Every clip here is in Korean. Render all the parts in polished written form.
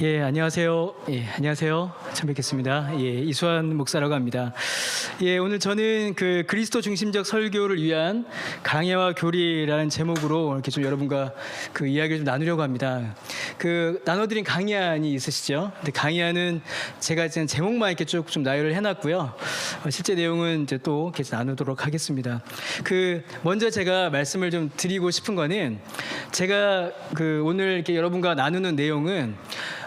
안녕하세요. 안녕하세요. 처음 뵙겠습니다. 이수환 목사라고 합니다. 오늘 저는 그 그리스도 중심적 설교를 위한 강해와 교리라는 제목으로 이렇게 좀 여러분과 그 이야기를 좀 나누려고 합니다. 그 나눠드린 강의안이 있으시죠? 근데 강의안은 제가 지금 제목만 이렇게 쭉 좀 나열을 해놨고요. 실제 내용은 이제 또 계속 나누도록 하겠습니다. 먼저 제가 말씀을 좀 드리고 싶은 거는 제가 오늘 이렇게 여러분과 나누는 내용은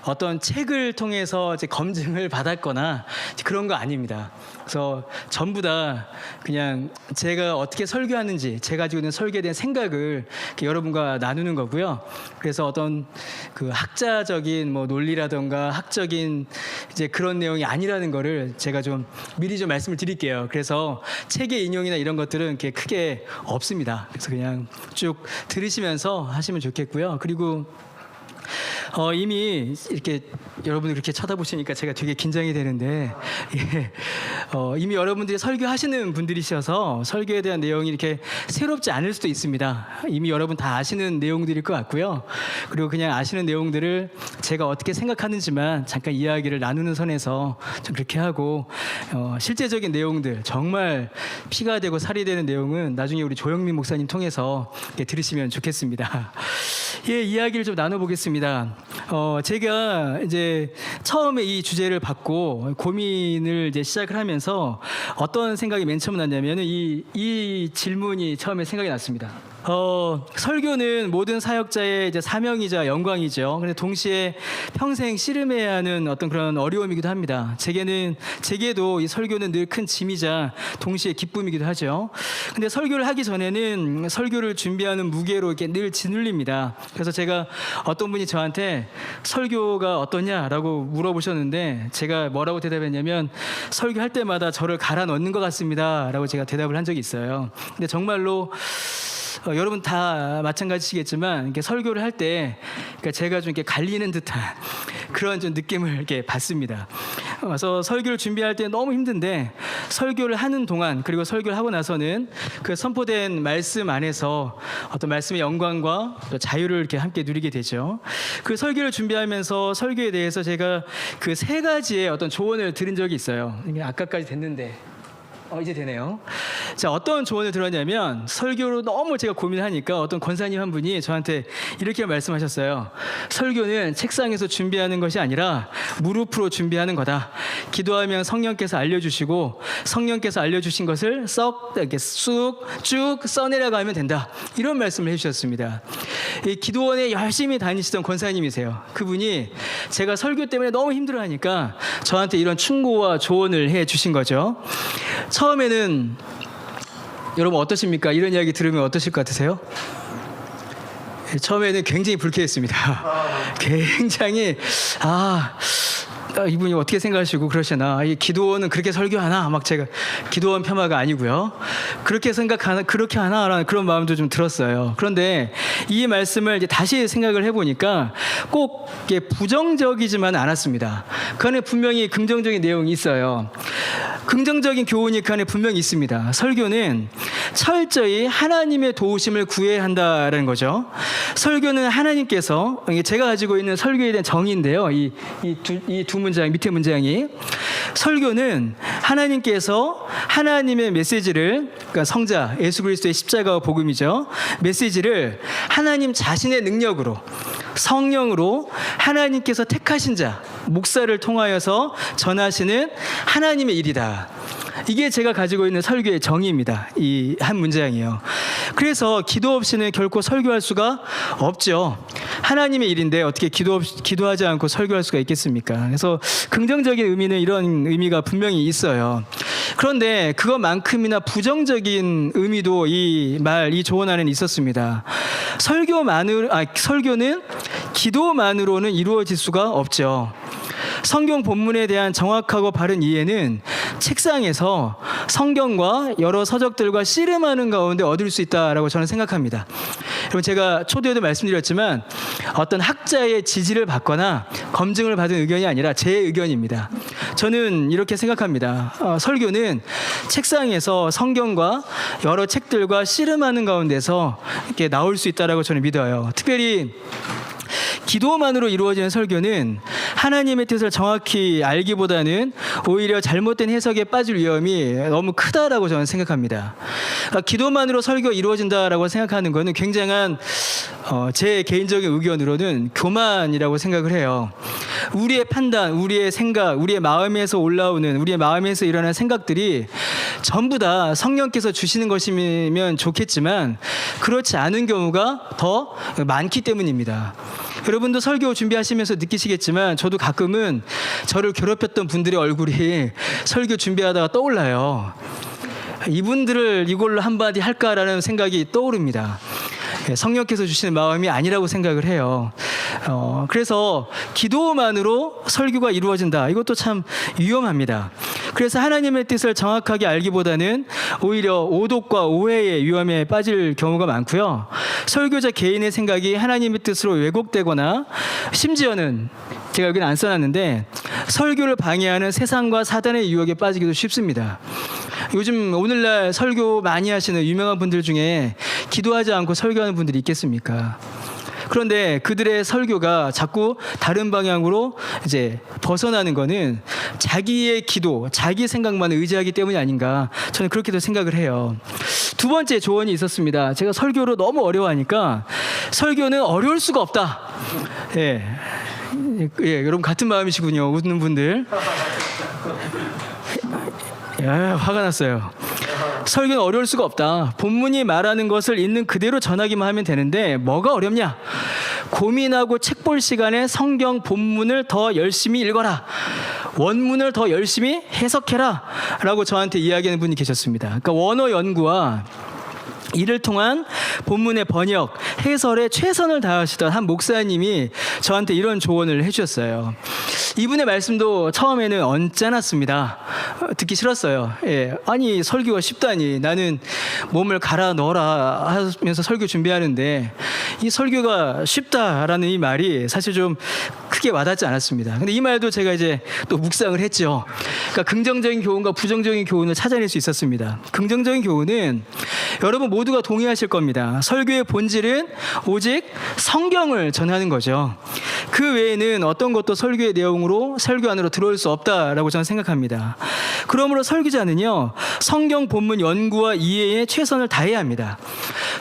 어떤 책을 통해서 이제 검증을 받았거나 그런 거 아닙니다. 그래서 전부 다 그냥 제가 어떻게 설교하는지, 제가 가지고 있는 설교에 대한 생각을 여러분과 나누는 거고요. 그래서 어떤 그 학자적인 논리라던가 학적인 이제 그런 내용이 아니라는 거를 제가 좀 미리 좀 말씀을 드릴게요. 그래서 책의 인용이나 이런 것들은 이렇게 크게 없습니다. 그래서 그냥 쭉 들으시면서 하시면 좋겠고요. 그리고 이미 이렇게 여러분이 그렇게 쳐다보시니까 제가 되게 긴장이 되는데 이미 여러분들이 설교하시는 분들이셔서 설교에 대한 내용이 이렇게 새롭지 않을 수도 있습니다. 이미 여러분 다 아시는 내용들일 것 같고요. 그리고 그냥 아시는 내용들을 제가 어떻게 생각하는지만 잠깐 이야기를 나누는 선에서 좀 그렇게 하고 실제적인 내용들, 정말 피가 되고 살이 되는 내용은 나중에 우리 조영민 목사님 통해서 들으시면 좋겠습니다. 이야기를 좀 나눠보겠습니다. 제가 이제 처음에 이 주제를 받고 고민을 이제 시작을 하면서 어떤 생각이 맨 처음 났냐면은 이 질문이 처음에 생각이 났습니다. 설교는 모든 사역자의 이제 사명이자 영광이죠. 근데 동시에 평생 씨름해야 하는 어떤 그런 어려움이기도 합니다. 제게도 이 설교는 늘 큰 짐이자 동시에 기쁨이기도 하죠. 근데 설교를 하기 전에는 설교를 준비하는 무게로 이렇게 늘 짓눌립니다. 그래서 제가 어떤 분이 저한테 설교가 어떠냐라고 물어보셨는데 제가 뭐라고 대답했냐면 설교할 때마다 저를 갈아 넣는 것 같습니다라고 제가 대답을 한 적이 있어요. 근데 정말로 여러분 다 마찬가지시겠지만 이렇게 설교를 할 때 제가 좀 이렇게 갈리는 듯한 그런 좀 느낌을 이렇게 받습니다. 그래서 설교를 준비할 때 너무 힘든데 설교를 하는 동안 그리고 설교를 하고 나서는 그 선포된 말씀 안에서 어떤 말씀의 영광과 또 자유를 이렇게 함께 누리게 되죠. 그 설교를 준비하면서 설교에 대해서 제가 그 세 가지의 어떤 조언을 들은 적이 있어요. 이게 아까까지 됐는데. 이제 되네요. 자, 어떤 조언을 들었냐면 설교로 너무 제가 고민을 하니까 어떤 권사님 한 분이 저한테 이렇게 말씀하셨어요. 설교는 책상에서 준비하는 것이 아니라 무릎으로 준비하는 거다. 기도하면 성령께서 알려주시고 성령께서 알려주신 것을 이렇게 쭉 써내려가면 된다. 이런 말씀을 해주셨습니다. 이 기도원에 열심히 다니시던 권사님이세요. 그분이 제가 설교 때문에 너무 힘들어하니까 저한테 이런 충고와 조언을 해주신 거죠. 처음에는 여러분 어떠십니까? 이런 이야기 들으면 어떠실 것 같으세요? 처음에는 굉장히 불쾌했습니다. 굉장히 이분이 어떻게 생각하시고 그러시나? 이 기도원은 그렇게 설교하나? 막 제가 기도원 폄하가 아니고요. 그렇게 하나라는 그런 마음도 좀 들었어요. 그런데 이 말씀을 이제 다시 생각을 해보니까 꼭 부정적이지만 않았습니다. 그 안에 분명히 긍정적인 내용이 있어요. 긍정적인 교훈이 그 안에 분명히 있습니다. 설교는 철저히 하나님의 도우심을 구해야 한다는 거죠. 설교는 하나님께서, 제가 가지고 있는 설교에 대한 정의인데요. 이 두 문장, 밑에 문장이 설교는 하나님께서 하나님의 메시지를, 그러니까 성자 예수 그리스도의 십자가와 복음이죠. 메시지를 하나님 자신의 능력으로, 성령으로 하나님께서 택하신 자, 목사를 통하여서 전하시는 하나님의 일이다. 이게 제가 가지고 있는 설교의 정의입니다. 이 한 문장이요. 그래서 기도 없이는 결코 설교할 수가 없죠. 하나님의 일인데 어떻게 기도하지 않고 설교할 수가 있겠습니까? 그래서 긍정적인 의미는 이런 의미가 분명히 있어요. 그런데 그것만큼이나 부정적인 의미도 이 조언 안에는 있었습니다. 설교는 기도만으로는 이루어질 수가 없죠. 성경 본문에 대한 정확하고 바른 이해는 책상에서 성경과 여러 서적들과 씨름하는 가운데 얻을 수 있다라고 저는 생각합니다. 여러분, 제가 초대에도 말씀드렸지만 어떤 학자의 지지를 받거나 검증을 받은 의견이 아니라 제 의견입니다. 저는 이렇게 생각합니다. 설교는 책상에서 성경과 여러 책들과 씨름하는 가운데서 이렇게 나올 수 있다라고 저는 믿어요. 특별히 기도만으로 이루어지는 설교는 하나님의 뜻을 정확히 알기보다는 오히려 잘못된 해석에 빠질 위험이 너무 크다라고 저는 생각합니다. 그러니까 기도만으로 설교가 이루어진다라고 생각하는 것은 굉장한 제 개인적인 의견으로는 교만이라고 생각을 해요. 우리의 판단, 우리의 생각, 우리의 마음에서 올라오는, 우리의 마음에서 일어나는 생각들이 전부 다 성령께서 주시는 것이면 좋겠지만 그렇지 않은 경우가 더 많기 때문입니다. 여러분도 설교 준비하시면서 느끼시겠지만 저도 가끔은 저를 괴롭혔던 분들의 얼굴이 설교 준비하다가 떠올라요. 이분들을 이걸로 한마디 할까라는 생각이 떠오릅니다. 성령께서 주시는 마음이 아니라고 생각을 해요. 그래서 기도만으로 설교가 이루어진다. 이것도 참 위험합니다. 그래서 하나님의 뜻을 정확하게 알기보다는 오히려 오독과 오해의 위험에 빠질 경우가 많고요. 설교자 개인의 생각이 하나님의 뜻으로 왜곡되거나 심지어는 제가 여기는 안 써놨는데 설교를 방해하는 세상과 사단의 유혹에 빠지기도 쉽습니다. 요즘 오늘날 설교 많이 하시는 유명한 분들 중에 기도하지 않고 설교하는 분들이 있겠습니까? 그런데 그들의 설교가 자꾸 다른 방향으로 이제 벗어나는 거는 자기의 기도, 자기 생각만 의지하기 때문이 아닌가 저는 그렇게도 생각을 해요. 두 번째 조언이 있었습니다. 제가 설교를 너무 어려워하니까 설교는 어려울 수가 없다. 예, 여러분 같은 마음이시군요. 웃는 분들. 화가 났어요. 설교는 어려울 수가 없다. 본문이 말하는 것을 있는 그대로 전하기만 하면 되는데 뭐가 어렵냐? 고민하고 책 볼 시간에 성경 본문을 더 열심히 읽어라. 원문을 더 열심히 해석해라. 라고 저한테 이야기하는 분이 계셨습니다. 그러니까 원어 연구와 이를 통한 본문의 번역, 해설에 최선을 다하시던 한 목사님이 저한테 이런 조언을 해주셨어요. 이분의 말씀도 처음에는 언짢았습니다. 듣기 싫었어요. 예, 아니 설교가 쉽다니 나는 몸을 갈아 넣어라 하면서 설교 준비하는데 이 설교가 쉽다라는 이 말이 사실 좀 크게 와닿지 않았습니다. 근데 이 말도 제가 이제 또 묵상을 했죠. 그러니까 긍정적인 교훈과 부정적인 교훈을 찾아낼 수 있었습니다. 긍정적인 교훈은 여러분 모두가 동의하실 겁니다. 설교의 본질은 오직 성경을 전하는 거죠. 그 외에는 어떤 것도 설교의 내용으로 설교 안으로 들어올 수 없다라고 저는 생각합니다. 그러므로 설교자는요, 성경 본문 연구와 이해에 최선을 다해야 합니다.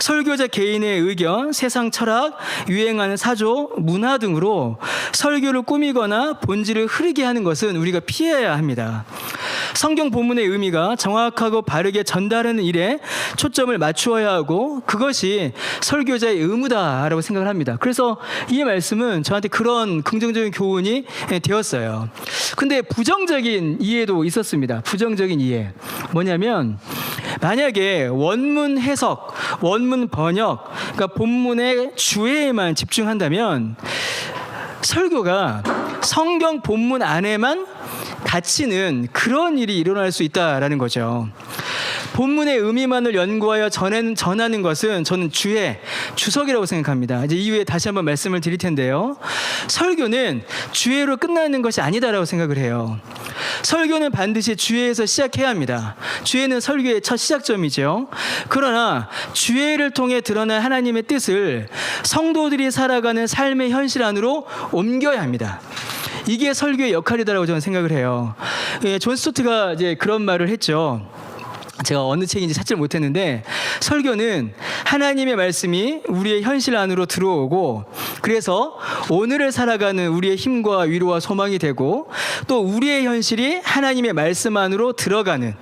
설교자 개인의 의견, 세상 철학, 유행하는 사조, 문화 등으로 설교를 꾸미거나 본질을 흐리게 하는 것은 우리가 피해야 합니다. 성경 본문의 의미가 정확하고 바르게 전달하는 일에 초점을 맞추어야 하고 그것이 설교자의 의무다라고 생각을 합니다. 그래서 이 말씀은 저한테 그런 긍정적인 교훈이 되었어요. 근데 부정적인 이해도 있었습니다. 부정적인 이해. 뭐냐면 만약에 원문 해석, 원문 번역, 그러니까 본문의 주해에만 집중한다면 설교가 성경 본문 안에만 갇히는 그런 일이 일어날 수 있다라는 거죠. 본문의 의미만을 연구하여 전하는 것은 저는 주해, 주석이라고 생각합니다. 이제 이후에 다시 한번 말씀을 드릴 텐데요. 설교는 주해로 끝나는 것이 아니다라고 생각을 해요. 설교는 반드시 주해에서 시작해야 합니다. 주해는 설교의 첫 시작점이죠. 그러나 주해를 통해 드러난 하나님의 뜻을 성도들이 살아가는 삶의 현실 안으로 옮겨야 합니다. 이게 설교의 역할이다라고 저는 생각을 해요. 존 스토트가 이제 그런 말을 했죠. 제가 어느 책인지 찾지를 못했는데 설교는 하나님의 말씀이 우리의 현실 안으로 들어오고 그래서 오늘을 살아가는 우리의 힘과 위로와 소망이 되고 또 우리의 현실이 하나님의 말씀 안으로 들어가는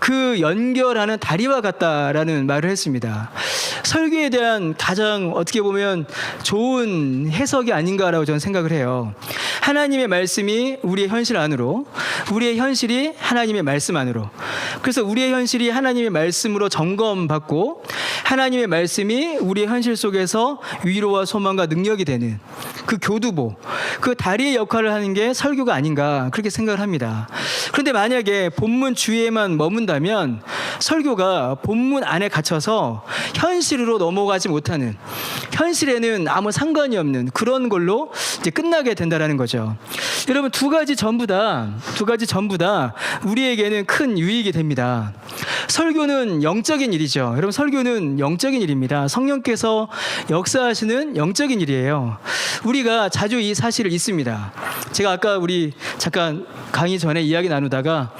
그 연결하는 다리와 같다라는 말을 했습니다. 설교에 대한 가장 어떻게 보면 좋은 해석이 아닌가라고 저는 생각을 해요. 하나님의 말씀이 우리의 현실 안으로, 우리의 현실이 하나님의 말씀 안으로. 그래서 우리의 현실이 하나님의 말씀으로 점검받고 하나님의 말씀이 우리의 현실 속에서 위로와 소망과 능력이 되는 그 교두보, 그 다리의 역할을 하는 게 설교가 아닌가 그렇게 생각을 합니다. 그런데 만약에 본문 주위에만 머문다면 설교가 본문 안에 갇혀서 현실으로 넘어가지 못하는, 현실에는 아무 상관이 없는 그런 걸로 이제 끝나게 된다라는 거죠. 여러분 두 가지 전부 다 우리에게는 큰 유익이 됩니다. 설교는 영적인 일이죠. 여러분, 설교는 영적인 일입니다. 성령께서 역사하시는 영적인 일이에요. 우리가 자주 이 사실을 잊습니다. 제가 아까 우리 잠깐 강의 전에 이야기 나누다가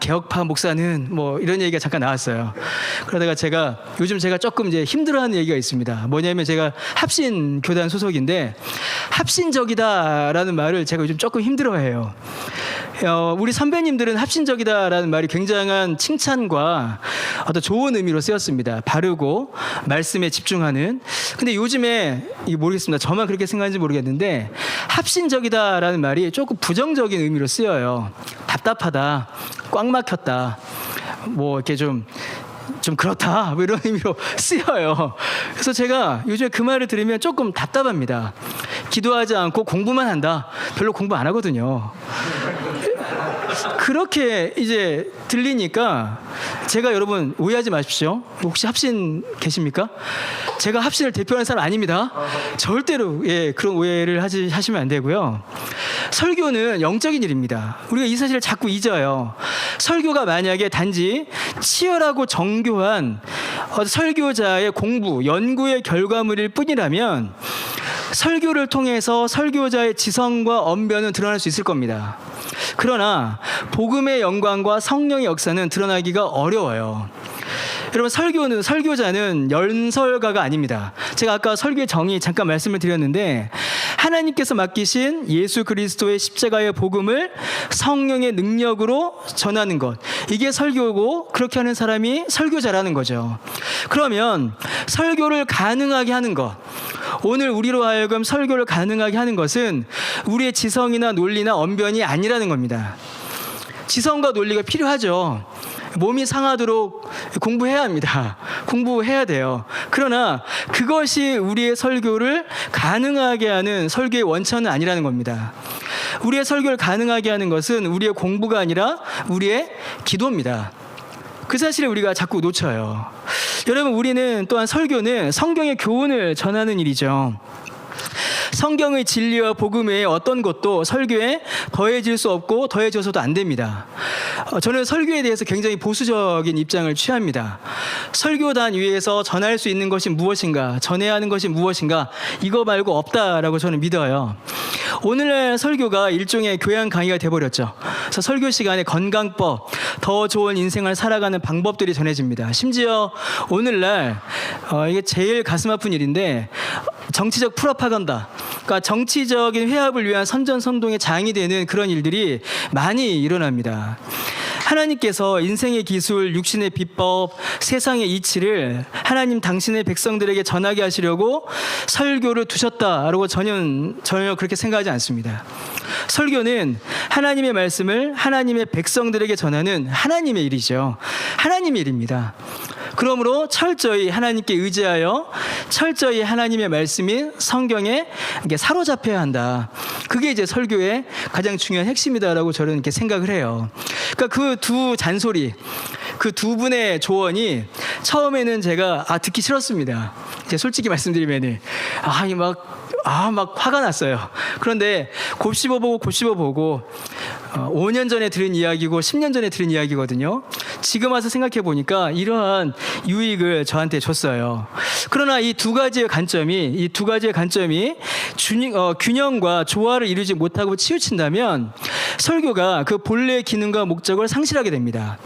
개혁파 목사는 뭐 이런 얘기가 잠깐 나왔어요. 그러다가 요즘 제가 조금 이제 힘들어하는 얘기가 있습니다. 뭐냐면 제가 합신 교단 소속인데 합신적이다라는 말을 제가 요즘 조금 힘들어해요. 우리 선배님들은 합신적이다라는 말이 굉장한 칭찬과 어떤 좋은 의미로 쓰였습니다. 바르고 말씀에 집중하는. 근데 요즘에 모르겠습니다. 저만 그렇게 생각하는지 모르겠는데 합신적이다라는 말이 조금 부정적인 의미로 쓰여요. 답답하다, 꽉 막혔다, 뭐 이렇게 좀 그렇다, 뭐 이런 의미로 쓰여요. 그래서 제가 요즘에 그 말을 들으면 조금 답답합니다. 기도하지 않고 공부만 한다. 별로 공부 안 하거든요. 그렇게 이제 들리니까 제가, 여러분 오해하지 마십시오. 혹시 합신 계십니까? 제가 합신을 대표하는 사람 아닙니다. 절대로 그런 오해를 하시면 안 되고요. 설교는 영적인 일입니다. 우리가 이 사실을 자꾸 잊어요. 설교가 만약에 단지 치열하고 정교한 설교자의 공부, 연구의 결과물일 뿐이라면 설교를 통해서 설교자의 지성과 언변은 드러날 수 있을 겁니다. 그러나 복음의 영광과 성령의 역사는 드러나기가 어려워요. 여러분, 설교자는 연설가가 아닙니다. 제가 아까 설교의 정의 잠깐 말씀을 드렸는데, 하나님께서 맡기신 예수 그리스도의 십자가의 복음을 성령의 능력으로 전하는 것, 이게 설교고, 그렇게 하는 사람이 설교자라는 거죠. 그러면 설교를 가능하게 하는 것, 오늘 우리로 하여금 설교를 가능하게 하는 것은 우리의 지성이나 논리나 언변이 아니라는 겁니다. 지성과 논리가 필요하죠. 몸이 상하도록 공부해야 합니다. 공부해야 돼요. 그러나 그것이 우리의 설교를 가능하게 하는 설교의 원천은 아니라는 겁니다. 우리의 설교를 가능하게 하는 것은 우리의 공부가 아니라 우리의 기도입니다. 그 사실을 우리가 자꾸 놓쳐요. 여러분, 우리는 또한 설교는 성경의 교훈을 전하는 일이죠. 성경의 진리와 복음 외에 어떤 것도 설교에 더해질 수 없고 더해져서도 안 됩니다. 저는 설교에 대해서 굉장히 보수적인 입장을 취합니다. 설교단 위에서 전할 수 있는 것이 무엇인가, 전해야 하는 것이 무엇인가, 이거 말고 없다라고 저는 믿어요. 오늘날 설교가 일종의 교양 강의가 돼버렸죠. 그래서 설교 시간에 건강법, 더 좋은 인생을 살아가는 방법들이 전해집니다. 심지어 오늘날 이게 제일 가슴 아픈 일인데, 정치적 프로파간다, 그러니까 정치적인 회합을 위한 선전선동의 장이 되는 그런 일들이 많이 일어납니다. 하나님께서 인생의 기술, 육신의 비법, 세상의 이치를 하나님 당신의 백성들에게 전하게 하시려고 설교를 두셨다라고 전혀 그렇게 생각하지 않습니다. 설교는 하나님의 말씀을 하나님의 백성들에게 전하는 하나님의 일이죠. 하나님의 일입니다. 그러므로 철저히 하나님께 의지하여 철저히 하나님의 말씀인 성경에 사로잡혀야 한다. 그게 이제 설교의 가장 중요한 핵심이다라고 저는 이렇게 생각을 해요. 그러니까 그 두 잔소리, 그 두 분의 조언이 처음에는 제가 듣기 싫었습니다. 이제 솔직히 말씀드리면은 막 화가 났어요. 그런데 곱씹어보고 5년 전에 들은 이야기고 10년 전에 들은 이야기거든요. 지금 와서 생각해 보니까 이러한 유익을 저한테 줬어요. 그러나 이 두 가지의 관점이 균형과 조화를 이루지 못하고 치우친다면 설교가 그 본래의 기능과 목적을 상실하게 됩니다.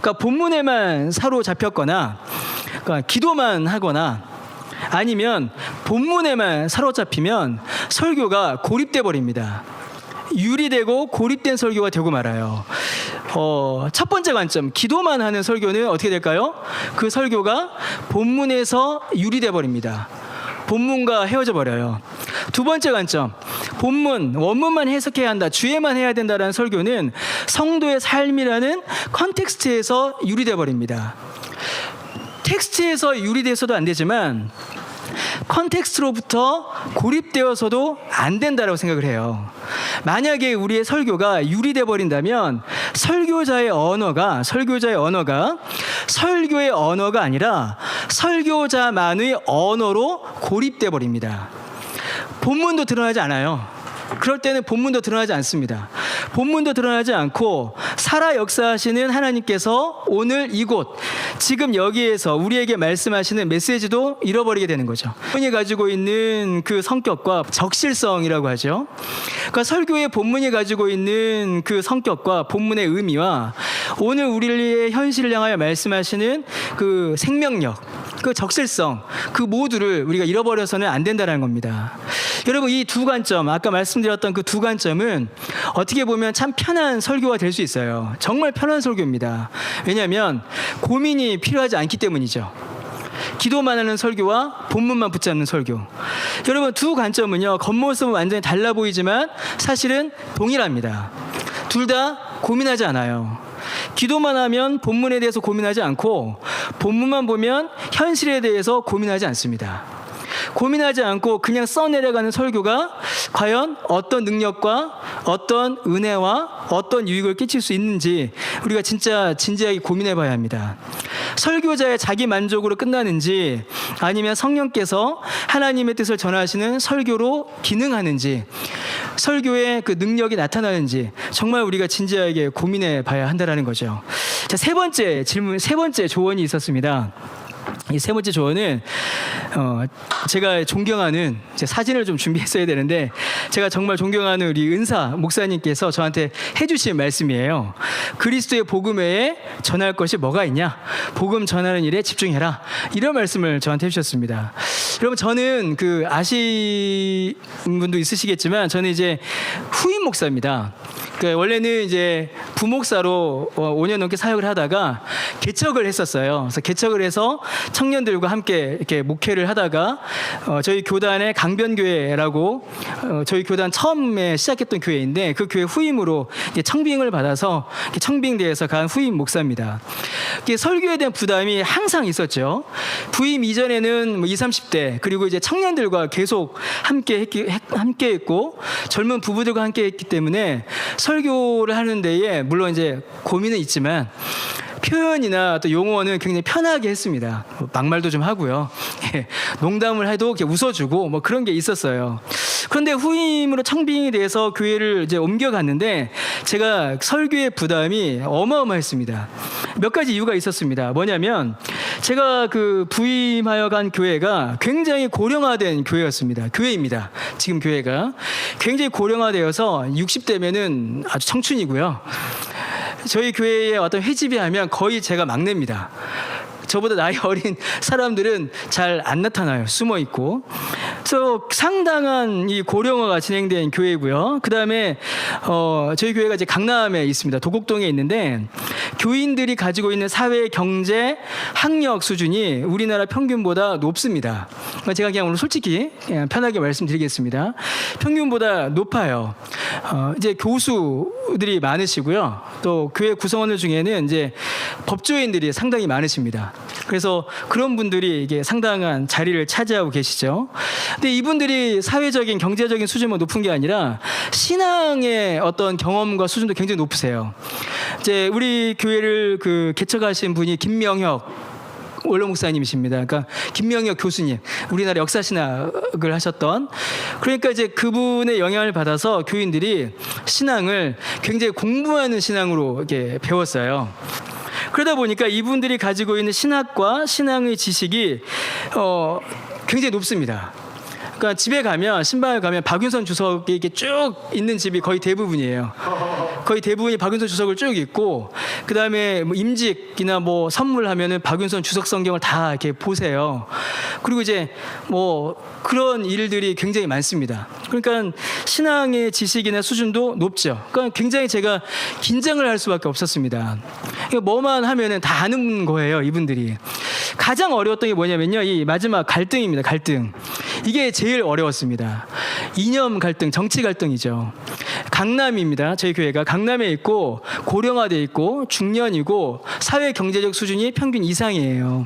그러니까 본문에만 사로잡혔거나, 그러니까 기도만 하거나, 아니면 본문에만 사로잡히면 설교가 고립돼 버립니다. 유리되고 고립된 설교가 되고 말아요. 첫 번째 관점, 기도만 하는 설교는 어떻게 될까요? 그 설교가 본문에서 유리돼 버립니다. 본문과 헤어져 버려요. 두 번째 관점, 원문만 해석해야 한다, 주예만 해야 된다라는 설교는 성도의 삶이라는 컨텍스트에서 유리돼 버립니다. 텍스트에서 유리돼서도 안 되지만 컨텍스트로부터 고립되어서도 안 된다라고 생각을 해요. 만약에 우리의 설교가 유리돼 버린다면 설교의 언어가 설교의 언어가 아니라 설교자만의 언어로 고립돼 버립니다. 본문도 드러나지 않아요. 그럴 때는 본문도 드러나지 않습니다. 본문도 드러나지 않고 살아 역사하시는 하나님께서 오늘 이곳 지금 여기에서 우리에게 말씀하시는 메시지도 잃어버리게 되는 거죠. 본문이 가지고 있는 그 성격과 적실성이라고 하죠. 그러니까 설교의 본문이 가지고 있는 그 성격과 본문의 의미와 오늘 우리의 현실을 향하여 말씀하시는 그 생명력, 그 적실성, 그 모두를 우리가 잃어버려서는 안 된다는 겁니다. 여러분, 이 두 관점, 아까 말씀드렸던 그 두 관점은 어떻게 보면 참 편한 설교가 될 수 있어요. 정말 편한 설교입니다. 왜냐하면 고민이 필요하지 않기 때문이죠. 기도만 하는 설교와 본문만 붙잡는 설교. 여러분, 두 관점은요, 겉모습은 완전히 달라 보이지만 사실은 동일합니다. 둘 다 고민하지 않아요. 기도만 하면 본문에 대해서 고민하지 않고 본문만 보면 현실에 대해서 고민하지 않습니다. 고민하지 않고 그냥 써내려가는 설교가 과연 어떤 능력과 어떤 은혜와 어떤 유익을 끼칠 수 있는지 우리가 진짜 진지하게 고민해 봐야 합니다. 설교자의 자기 만족으로 끝나는지 아니면 성령께서 하나님의 뜻을 전하시는 설교로 기능하는지 설교의 그 능력이 나타나는지 정말 우리가 진지하게 고민해 봐야 한다는 거죠. 자, 세 번째 질문, 세 번째 조언이 있었습니다. 이 세 번째 조언은 제가 존경하는 제 사진을 좀 준비했어야 되는데 제가 정말 존경하는 우리 은사 목사님께서 저한테 해주신 말씀이에요. 그리스도의 복음 외에 전할 것이 뭐가 있냐? 복음 전하는 일에 집중해라. 이런 말씀을 저한테 해주셨습니다. 여러분, 저는 그 아시는 분도 있으시겠지만 저는 이제 후임 목사입니다. 그러니까 원래는 이제 부목사로 5년 넘게 사역을 하다가 개척을 했었어요. 그래서 개척을 해서 청년들과 함께 이렇게 목회를 하다가 저희 교단의 강변교회라고 저희 교단 처음에 시작했던 교회인데 그 교회 후임으로 이제 청빙을 받아서 청빙대에서 간 후임 목사입니다. 설교에 대한 부담이 항상 있었죠. 부임 이전에는 뭐 20, 30대 그리고 이제 청년들과 계속 함께 했고 젊은 부부들과 함께 했기 때문에 설교를 하는 데에 물론 이제 고민은 있지만 표현이나 또 용어는 굉장히 편하게 했습니다. 막말도 좀 하고요. 농담을 해도 이렇게 웃어주고 뭐 그런 게 있었어요. 그런데 후임으로 청빙이 돼서 교회를 이제 옮겨갔는데 제가 설교의 부담이 어마어마했습니다. 몇 가지 이유가 있었습니다. 뭐냐면 제가 그 부임하여 간 교회가 굉장히 고령화된 교회였습니다. 교회입니다. 지금 교회가 굉장히 고령화되어서 60대면은 아주 청춘이고요. 저희 교회에 어떤 회집이 하면 거의 제가 막내입니다. 저보다 나이 어린 사람들은 잘 안 나타나요. 숨어 있고. 그래서 상당한 이 고령화가 진행된 교회고요. 그 다음에 저희 교회가 이제 강남에 있습니다. 도곡동에 있는데 교인들이 가지고 있는 사회, 경제, 학력 수준이 우리나라 평균보다 높습니다. 제가 그냥 오늘 솔직히 그냥 편하게 말씀드리겠습니다. 평균보다 높아요. 이제 교수들이 많으시고요. 또 교회 구성원들 중에는 이제 법조인들이 상당히 많으십니다. 그래서 그런 분들이 이게 상당한 자리를 차지하고 계시죠. 근데 이분들이 사회적인 경제적인 수준만 높은 게 아니라 신앙의 어떤 경험과 수준도 굉장히 높으세요. 이제 우리 교회를 그 개척하신 분이 김명혁 원로 목사님이십니다. 그러니까 김명혁 교수님, 우리나라 역사신학을 하셨던, 그러니까 이제 그분의 영향을 받아서 교인들이 신앙을 굉장히 공부하는 신앙으로 이렇게 배웠어요. 그러다 보니까 이분들이 가지고 있는 신학과 신앙의 지식이 굉장히 높습니다. 그러니까 집에 가면, 신방에 가면 박윤선 주석이 이렇게 쭉 있는 집이 거의 대부분이에요. 거의 대부분이 박윤선 주석을 쭉 읽고, 그 다음에 뭐 임직이나 뭐 선물하면은 박윤선 주석 성경을 다 이렇게 보세요. 그리고 이제 뭐 그런 일들이 굉장히 많습니다. 그러니까 신앙의 지식이나 수준도 높죠. 그러니까 굉장히 제가 긴장을 할 수밖에 없었습니다. 그러니까 뭐만 하면은 다 아는 거예요, 이분들이. 가장 어려웠던 게 뭐냐면요, 이 마지막 갈등입니다. 갈등. 이게 제일 어려웠습니다. 이념 갈등, 정치 갈등이죠. 강남입니다. 저희 교회가 강남에 있고 고령화돼 있고 중년이고 사회 경제적 수준이 평균 이상이에요.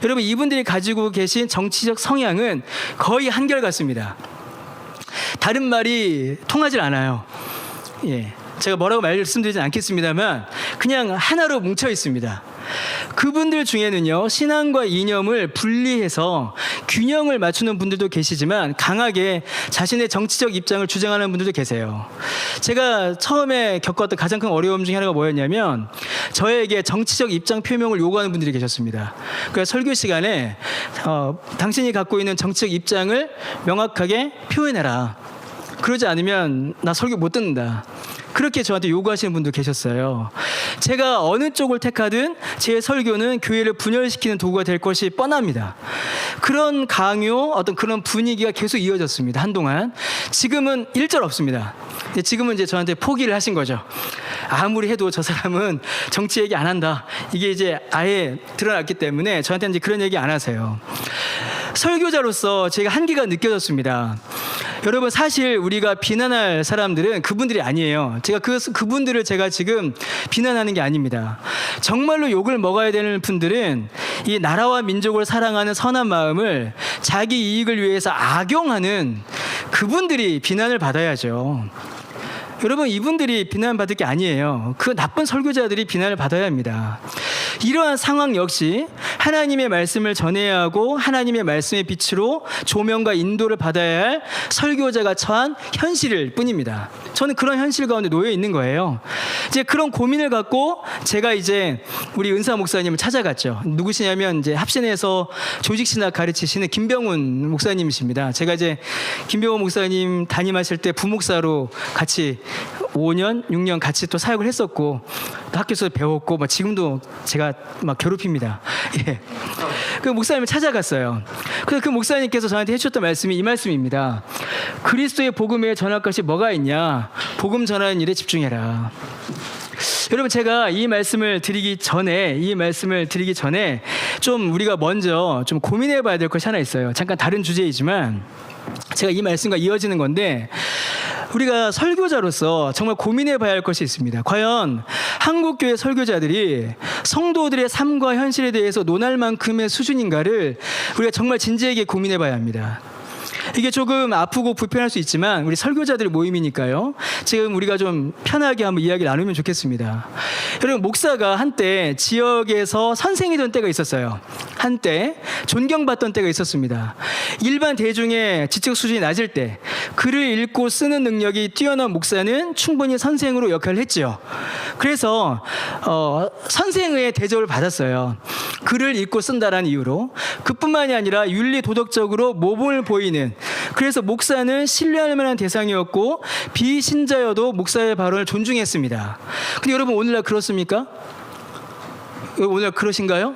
여러분, 이분들이 가지고 계신 정치적 성향은 거의 한결같습니다. 다른 말이 통하질 않아요. 예. 제가 뭐라고 말씀드리진 않겠습니다만 그냥 하나로 뭉쳐 있습니다. 그분들 중에는요, 신앙과 이념을 분리해서 균형을 맞추는 분들도 계시지만 강하게 자신의 정치적 입장을 주장하는 분들도 계세요. 제가 처음에 겪었던 가장 큰 어려움 중에 하나가 뭐였냐면 저에게 정치적 입장 표명을 요구하는 분들이 계셨습니다. 그래서 설교 시간에 당신이 갖고 있는 정치적 입장을 명확하게 표현해라. 그러지 않으면 나 설교 못 듣는다. 그렇게 저한테 요구하시는 분도 계셨어요. 제가 어느 쪽을 택하든 제 설교는 교회를 분열시키는 도구가 될 것이 뻔합니다. 그런 강요, 어떤 그런 분위기가 계속 이어졌습니다. 한동안. 지금은 일절 없습니다. 지금은 이제 저한테 포기를 하신 거죠. 아무리 해도 저 사람은 정치 얘기 안 한다. 이게 이제 아예 드러났기 때문에 저한테 이제 그런 얘기 안 하세요. 설교자로서 제가 한계가 느껴졌습니다. 여러분, 사실 우리가 비난할 사람들은 그분들이 아니에요. 제가 그분들을 제가 지금 비난하는 게 아닙니다. 정말로 욕을 먹어야 되는 분들은 이 나라와 민족을 사랑하는 선한 마음을 자기 이익을 위해서 악용하는 그분들이 비난을 받아야죠. 여러분, 이분들이 비난받을 게 아니에요. 그 나쁜 설교자들이 비난을 받아야 합니다. 이러한 상황 역시 하나님의 말씀을 전해야 하고 하나님의 말씀의 빛으로 조명과 인도를 받아야 할 설교자가 처한 현실일 뿐입니다. 저는 그런 현실 가운데 놓여 있는 거예요. 이제 그런 고민을 갖고 제가 이제 우리 은사 목사님을 찾아갔죠. 누구시냐면 이제 합신에서 조직신학 가르치시는 김병훈 목사님이십니다. 제가 이제 김병훈 목사님 담임하실 때 부목사로 같이 5년, 6년 같이 또 사역을 했었고 또 학교에서 배웠고 막 지금도 제가 막 괴롭힙니다. 예. 그 목사님을 찾아갔어요. 그래서 그 목사님께서 저한테 해주셨던 말씀이 이 말씀입니다. 그리스도의 복음에 전할 것이 뭐가 있냐? 복음 전하는 일에 집중해라. 여러분, 제가 이 말씀을 드리기 전에 좀 우리가 먼저 좀 고민해 봐야 될 것이 하나 있어요. 잠깐 다른 주제이지만 제가 이 말씀과 이어지는 건데 우리가 설교자로서 정말 고민해 봐야 할 것이 있습니다. 과연 한국교회 설교자들이 성도들의 삶과 현실에 대해서 논할 만큼의 수준인가를 우리가 정말 진지하게 고민해 봐야 합니다. 이게 조금 아프고 불편할 수 있지만 우리 설교자들 모임이니까요. 지금 우리가 좀 편하게 한번 이야기 나누면 좋겠습니다. 여러분, 목사가 한때 지역에서 선생이던 때가 있었어요. 한때 존경받던 때가 있었습니다. 일반 대중의 지적 수준이 낮을 때 글을 읽고 쓰는 능력이 뛰어난 목사는 충분히 선생으로 역할을 했죠. 그래서 선생의 대접을 받았어요. 글을 읽고 쓴다라는 이유로. 그뿐만이 아니라 윤리 도덕적으로 모범을 보이는, 그래서 목사는 신뢰할 만한 대상이었고 비신자여도 목사의 발언을 존중했습니다. 근데 여러분, 오늘날 그렇습니까? 오늘날 그러신가요?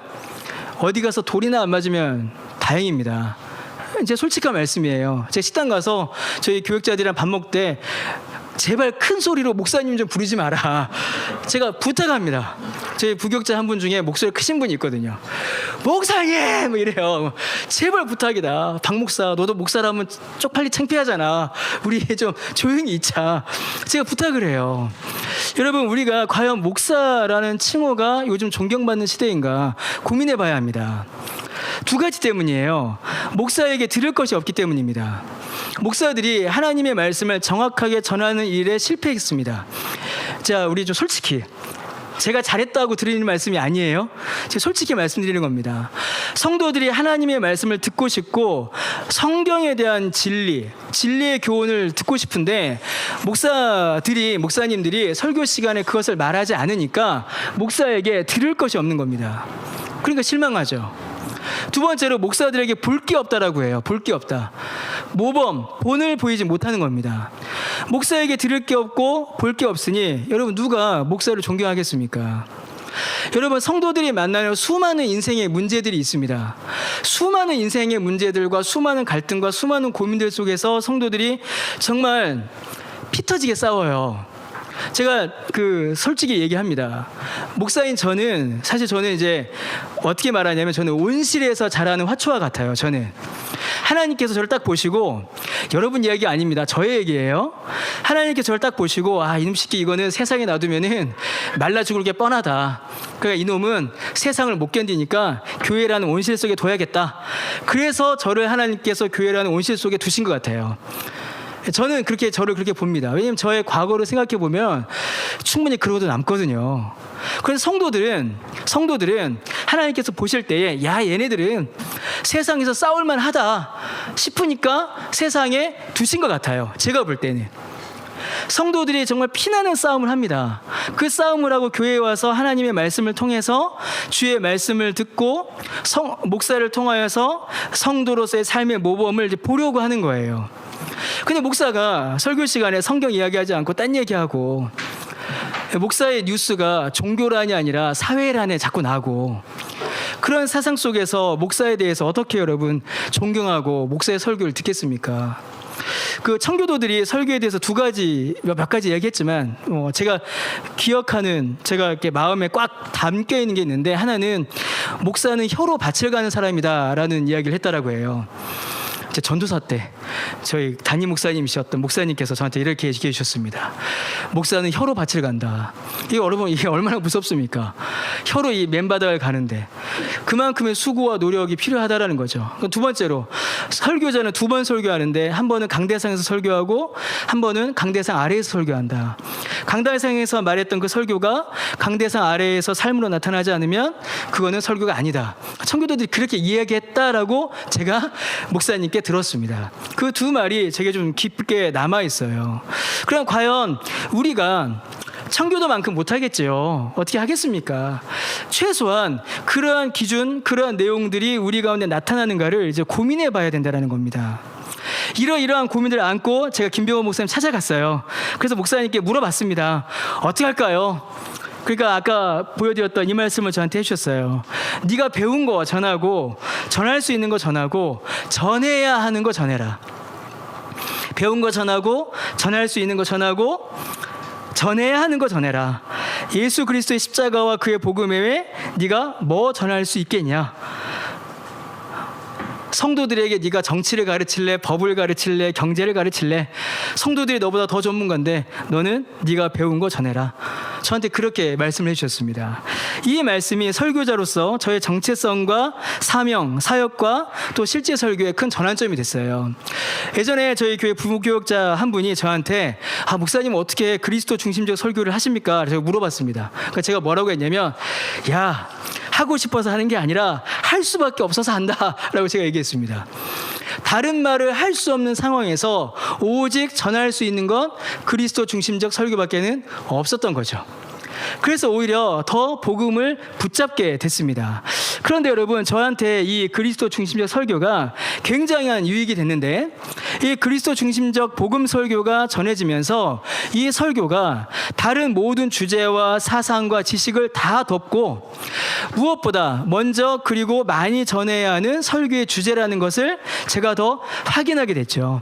어디 가서 돌이나 안 맞으면 다행입니다. 이제 솔직한 말씀이에요. 제가 식당 가서 저희 교육자들이랑 밥 먹을 때 제발 큰 소리로 목사님 좀 부르지 마라. 제가 부탁합니다. 저희 부교육자 한 분 중에 목소리 크신 분이 있거든요. 목사님! 뭐 이래요. 제발 부탁이다. 박 목사, 너도 목사라면 쪽팔리 창피하잖아. 우리 좀 조용히 있자. 제가 부탁을 해요. 여러분, 우리가 과연 목사라는 칭호가 요즘 존경받는 시대인가 고민해 봐야 합니다. 두 가지 때문이에요. 목사에게 들을 것이 없기 때문입니다. 목사들이 하나님의 말씀을 정확하게 전하는 일에 실패했습니다. 자, 우리 좀 솔직히, 제가 잘했다고 드리는 말씀이 아니에요. 제가 솔직히 말씀드리는 겁니다. 성도들이 하나님의 말씀을 듣고 싶고 성경에 대한 진리의 교훈을 듣고 싶은데 목사님들이 설교 시간에 그것을 말하지 않으니까 목사에게 들을 것이 없는 겁니다. 그러니까 실망하죠. 두 번째로 목사들에게 볼 게 없다라고 해요. 볼 게 없다. 모범, 본을 보이지 못하는 겁니다. 목사에게 들을 게 없고 볼 게 없으니 여러분, 누가 목사를 존경하겠습니까? 여러분, 성도들이 만나는 수많은 인생의 문제들이 있습니다. 수많은 인생의 문제들과 수많은 갈등과 수많은 고민들 속에서 성도들이 정말 피 터지게 싸워요. 제가 솔직히 얘기합니다. 목사인 저는 이제 어떻게 말하냐면 저는 온실에서 자라는 화초와 같아요. 저는 하나님께서 저를 딱 보시고, 여러분 이야기 아닙니다. 저의 얘기예요. 하나님께서 저를 딱 보시고, 이놈 새끼 이거는 세상에 놔두면은 말라 죽을 게 뻔하다. 그러니까 이놈은 세상을 못 견디니까 교회라는 온실 속에 둬야겠다. 그래서 저를 하나님께서 교회라는 온실 속에 두신 것 같아요. 저는 저를 그렇게 봅니다. 왜냐하면 저의 과거를 생각해 보면 충분히 그러고도 남거든요. 그래서 성도들은 하나님께서 보실 때에 얘네들은 세상에서 싸울만 하다 싶으니까 세상에 두신 것 같아요. 제가 볼 때는. 성도들이 정말 피나는 싸움을 합니다. 그 싸움을 하고 교회에 와서 하나님의 말씀을 통해서 주의 말씀을 듣고 목사를 통하여서 성도로서의 삶의 모범을 이제 보려고 하는 거예요. 근데 목사가 설교 시간에 성경 이야기하지 않고 딴 얘기하고, 목사의 뉴스가 종교란이 아니라 사회란에 자꾸 나고, 그런 사상 속에서 목사에 대해서 어떻게 여러분 존경하고 목사의 설교를 듣겠습니까? 그 청교도들이 설교에 대해서 몇 가지 얘기했지만, 제가 기억하는, 제가 이렇게 마음에 꽉 담겨 있는 게 있는데, 하나는 목사는 혀로 밭을 가는 사람이다라는 이야기를 했다라고 해요. 제 전도사 때 저희 담임 목사님이셨던 목사님께서 저한테 이렇게 얘기해 주셨습니다. 목사는 혀로 밭을 간다. 여러분, 이게 얼마나 무섭습니까? 혀로 이 맨바닥을 가는데 그만큼의 수고와 노력이 필요하다라는 거죠. 두 번째로, 설교자는 두 번 설교하는데 한 번은 강대상에서 설교하고 한 번은 강대상 아래에서 설교한다. 강대상에서 말했던 그 설교가 강대상 아래에서 삶으로 나타나지 않으면 그거는 설교가 아니다. 청교도들이 그렇게 이야기했다라고 제가 목사님께 들었습니다. 그 두 말이 제게 좀 깊게 남아 있어요. 그럼 과연 우리가 청교도만큼 못하겠죠. 어떻게 하겠습니까? 최소한 그러한 기준, 그러한 내용들이 우리 가운데 나타나는가를 이제 고민해 봐야 된다는 겁니다. 이러이러한 고민을 안고 제가 김병호 목사님 찾아갔어요. 그래서 목사님께 물어봤습니다. 어떻게 할까요? 그러니까 아까 보여드렸던 이 말씀을 저한테 해주셨어요. 네가 배운 거 전하고, 전할 수 있는 거 전하고, 전해야 하는 거 전해라. 배운 거 전하고, 전할 수 있는 거 전하고, 전해야 하는 거 전해라. 예수 그리스도의 십자가와 그의 복음 외에 네가 뭐 전할 수 있겠냐? 성도들에게 네가 정치를 가르칠래, 법을 가르칠래, 경제를 가르칠래? 성도들이 너보다 더 전문가인데 너는 네가 배운 거 전해라. 저한테 그렇게 말씀을 해주셨습니다. 이 말씀이 설교자로서 저의 정체성과 사명, 사역과 또 실제 설교에 큰 전환점이 됐어요. 예전에 저희 교회 부목교역자 한 분이 저한테 목사님 어떻게 그리스도 중심적 설교를 하십니까? 제가 물어봤습니다. 그러니까 제가 뭐라고 했냐면, 야, 하고 싶어서 하는 게 아니라 할 수밖에 없어서 한다라고 제가 얘기했습니다. 다른 말을 할 수 없는 상황에서 오직 전할 수 있는 건 그리스도 중심적 설교밖에는 없었던 거죠. 그래서 오히려 더 복음을 붙잡게 됐습니다. 그런데 여러분, 저한테 이 그리스도 중심적 설교가 굉장한 유익이 됐는데, 이 그리스도 중심적 복음 설교가 전해지면서 이 설교가 다른 모든 주제와 사상과 지식을 다 덮고 무엇보다 먼저 그리고 많이 전해야 하는 설교의 주제라는 것을 제가 더 확인하게 됐죠.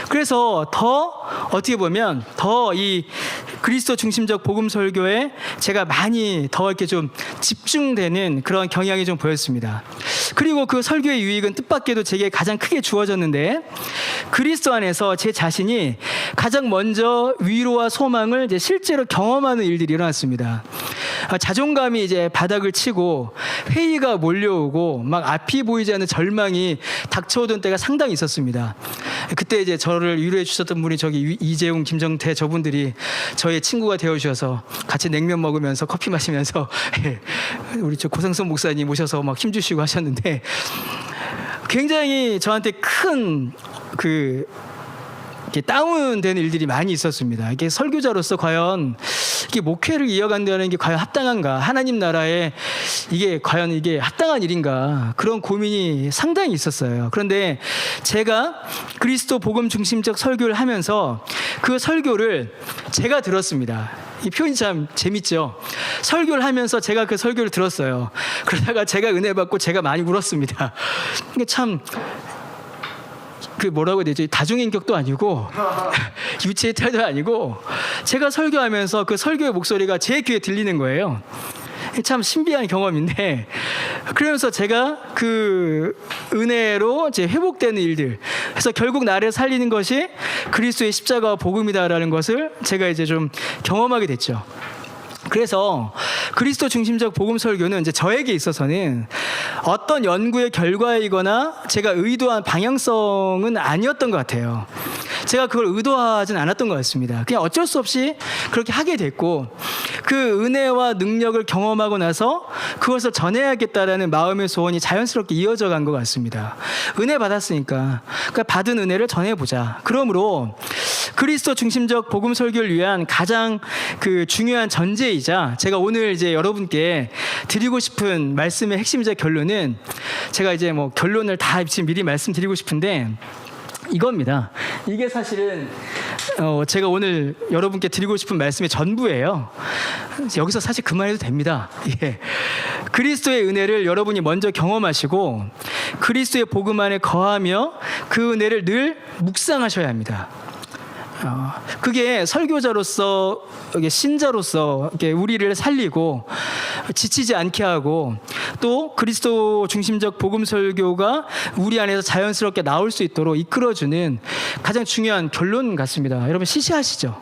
그래서 더 어떻게 보면 더 이 그리스도 중심적 복음 설교에 제가 많이 더 이렇게 좀 집중되는 그런 경향이 좀 보였습니다. 그리고 그 설교의 유익은 뜻밖에도 제게 가장 크게 주어졌는데, 그리스도 안에서 제 자신이 가장 먼저 위로와 소망을 이제 실제로 경험하는 일들이 일어났습니다. 자존감이 이제 바닥을 치고 회의가 몰려오고 막 앞이 보이지 않는 절망이 닥쳐오던 때가 상당히 있었습니다. 그때 이제 저를 위로해 주셨던 분이 저기 이재용, 김정태 저분들이 저의 친구가 되어 주셔서 같이 냉면 먹으면서 커피 마시면서 우리 저 고상선 목사님 모셔서 막 힘주시고 하셨는데, 굉장히 저한테 큰 다운되는 일들이 많이 있었습니다. 이게 설교자로서 과연 이게 목회를 이어간다는 게 과연 합당한가? 하나님 나라에 이게 과연 이게 합당한 일인가? 그런 고민이 상당히 있었어요. 그런데 제가 그리스도 복음 중심적 설교를 하면서 그 설교를 제가 들었습니다. 이 표현이 참 재밌죠. 설교를 하면서 제가 그 설교를 들었어요. 그러다가 제가 은혜 받고 제가 많이 울었습니다. 이게 참 뭐라고 해야 되지? 다중인격도 아니고 유체이탈도 아니고 제가 설교하면서 그 설교의 목소리가 제 귀에 들리는 거예요. 참 신비한 경험인데, 그러면서 제가 그 은혜로 이제 회복되는 일들, 그래서 결국 나를 살리는 것이 그리스도의 십자가와 복음이다라는 것을 제가 이제 좀 경험하게 됐죠. 그래서 그리스도 중심적 복음 설교는 이제 저에게 있어서는 어떤 연구의 결과이거나 제가 의도한 방향성은 아니었던 것 같아요. 제가 그걸 의도하진 않았던 것 같습니다. 그냥 어쩔 수 없이 그렇게 하게 됐고, 그 은혜와 능력을 경험하고 나서 그것을 전해야겠다라는 마음의 소원이 자연스럽게 이어져 간 것 같습니다. 은혜 받았으니까, 그러니까 받은 은혜를 전해보자. 그러므로 그리스도 중심적 복음 설교를 위한 가장 그 중요한 전제이자 제가 오늘 이제 여러분께 드리고 싶은 말씀의 핵심이자 결론은, 제가 이제 뭐 결론을 다 지금 미리 말씀드리고 싶은데 이겁니다. 이게 사실은 제가 오늘 여러분께 드리고 싶은 말씀의 전부예요. 여기서 사실 그만해도 됩니다. 예. 그리스도의 은혜를 여러분이 먼저 경험하시고 그리스도의 복음 안에 거하며 그 은혜를 늘 묵상하셔야 합니다. 그게 설교자로서, 신자로서 우리를 살리고 지치지 않게 하고, 또 그리스도 중심적 복음 설교가 우리 안에서 자연스럽게 나올 수 있도록 이끌어주는 가장 중요한 결론 같습니다. 여러분 시시하시죠?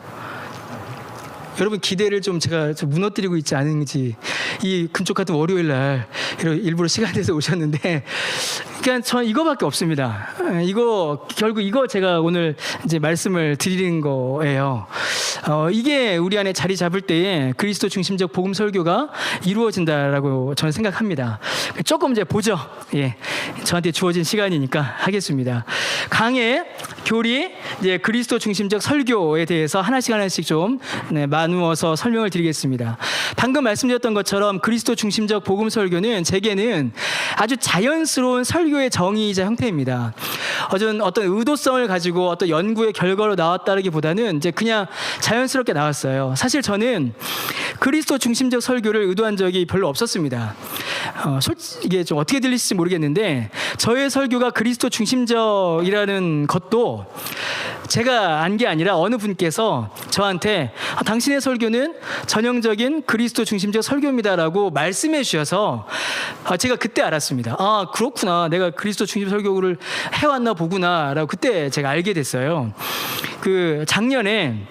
여러분 기대를 좀 제가 무너뜨리고 있지 않은지, 이 금쪽 같은 월요일 날 일부러 시간 내서 오셨는데, 그냥 전 이거밖에 없습니다. 결국 이거 제가 오늘 이제 말씀을 드리는 거예요. 이게 우리 안에 자리 잡을 때에 그리스도 중심적 복음 설교가 이루어진다라고 저는 생각합니다. 조금 이제 보죠. 예, 저한테 주어진 시간이니까 하겠습니다. 강해, 교리, 이제 그리스도 중심적 설교에 대해서 하나씩 좀 나누어서 설명을 드리겠습니다. 방금 말씀드렸던 것처럼 그리스도 중심적 복음 설교는 제게는 아주 자연스러운 설교의 정의이자 형태입니다. 어떤 의도성을 가지고 어떤 연구의 결과로 나왔다기보다는 이제 그냥 자연스럽게 나왔어요. 사실 저는 그리스도 중심적 설교를 의도한 적이 별로 없었습니다. 이게 좀 어떻게 들리실지 모르겠는데, 저의 설교가 그리스도 중심적이라는 것도 제가 안 게 아니라 어느 분께서 저한테 당신의 설교는 전형적인 그리스도 중심적 설교입니다라고 말씀해 주셔서 제가 그때 알았습니다. 아, 그렇구나, 내가 그리스도 중심 설교를 해왔나 보구나라고 그때 제가 알게 됐어요. 그 작년에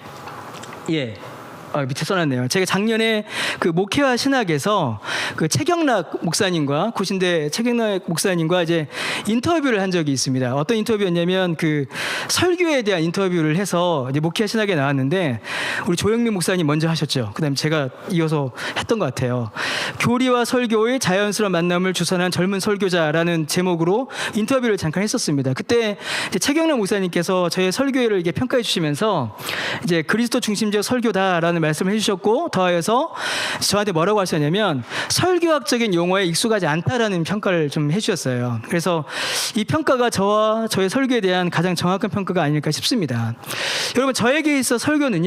밑에 써놨네요. 제가 작년에 그 목회와 신학에서 그 최경락 목사님과, 고신대 최경락 목사님과 이제 인터뷰를 한 적이 있습니다. 어떤 인터뷰였냐면 그 설교에 대한 인터뷰를 해서 이제 목회와 신학에 나왔는데, 우리 조영민 목사님 먼저 하셨죠. 그다음에 제가 이어서 했던 것 같아요. 교리와 설교의 자연스러운 만남을 주선한 젊은 설교자라는 제목으로 인터뷰를 잠깐 했었습니다. 그때 이제 최경락 목사님께서 저의 설교를 이렇게 평가해 주시면서 이제 그리스도 중심적 설교다라는 말씀을 해주셨고, 더하여서 저한테 뭐라고 하셨냐면 설교학적인 용어에 익숙하지 않다라는 평가를 좀 해주셨어요. 그래서 이 평가가 저와 저의 설교에 대한 가장 정확한 평가가 아닐까 싶습니다. 여러분, 저에게 설교는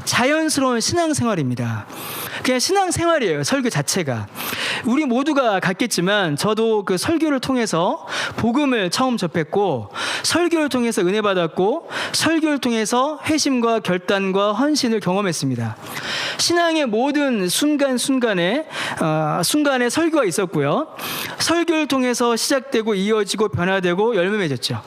자연스러운 신앙생활입니다. 그냥 신앙생활이에요. 설교 자체가. 우리 모두가 같겠지만 저도 그 설교를 통해서 복음을 처음 접했고, 설교를 통해서 은혜 받았고, 설교를 통해서 회심과 결단과 헌신을 경험했습니다. 신앙의 모든 순간에 설교가 있었고요. 설교를 통해서 시작되고 이어지고 변화되고 열매 맺었죠.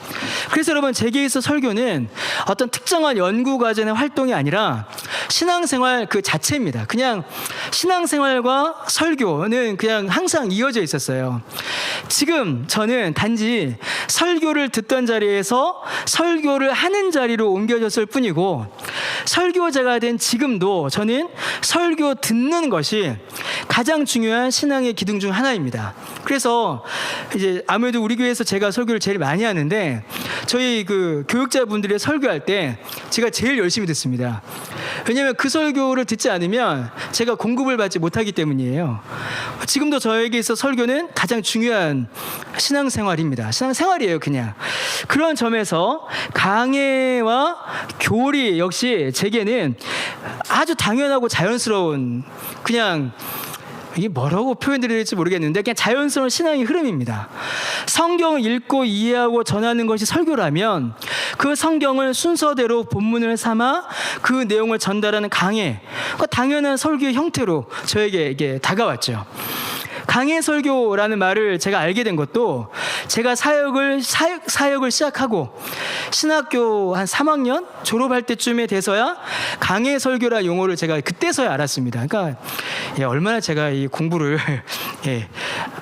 그래서 여러분, 제게 있어 설교는 어떤 특정한 연구 과정의 활동이 아니라 신앙생활 그 자체입니다. 그냥 신앙생활과 설교는 그냥 항상 이어져 있었어요. 지금 저는 단지 설교를 듣던 자리에서 설교를 하는 자리로 옮겨졌을 뿐이고, 설교자가 된 지금도 저는 설교 듣는 것이 가장 중요한 신앙의 기둥 중 하나입니다. 그래서 이제 아무래도 우리 교회에서 제가 설교를 제일 많이 하는데, 저희 그 교육자분들의 설교할 때 제가 제일 열심히 듣습니다. 왜냐하면 그 설교를 듣지 않으면 제가 공급을 받지 못하기 때문이에요. 지금도 저에게 있어 설교는 가장 중요한 신앙생활입니다. 신앙생활이에요, 그냥. 그런 점에서 강해와 교리 역시 제게는 아주 당연하고 자연스러운, 그냥 이게 뭐라고 표현드려야 될지 모르겠는데 그냥 자연스러운 신앙의 흐름입니다. 성경을 읽고 이해하고 전하는 것이 설교라면 그 성경을 순서대로 본문을 삼아 그 내용을 전달하는 강해, 당연한 설교의 형태로 저에게 이게 다가왔죠. 강해 설교라는 말을 제가 알게 된 것도 제가 사역을 시작하고 신학교 한 3학년 졸업할 때쯤에 돼서야 강해 설교라는 용어를 제가 그때서야 알았습니다. 그러니까 얼마나 제가 이 공부를 예,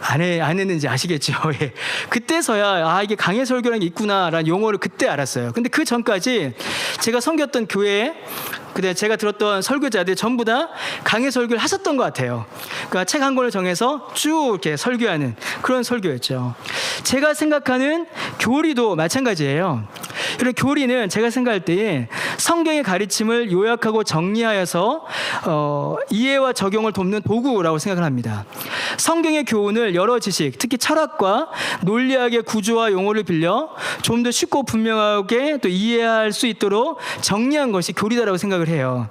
안 했는지 아시겠죠? 예. 그때서야 이게 강해 설교라는 게 있구나라는 용어를 그때 알았어요. 근데 그 전까지 제가 섬겼던 교회에 그때 제가 들었던 설교자들 전부 다 강해 설교를 하셨던 것 같아요. 그러니까 책 한 권을 정해서 쭉 이렇게 설교하는 그런 설교였죠. 제가 생각하는 교리도 마찬가지예요. 이런 교리는 제가 생각할 때에 성경의 가르침을 요약하고 정리하여서 이해와 적용을 돕는 도구라고 생각을 합니다. 성경의 교훈을 여러 지식, 특히 철학과 논리학의 구조와 용어를 빌려 좀 더 쉽고 분명하게 또 이해할 수 있도록 정리한 것이 교리다라고 생각을 해요.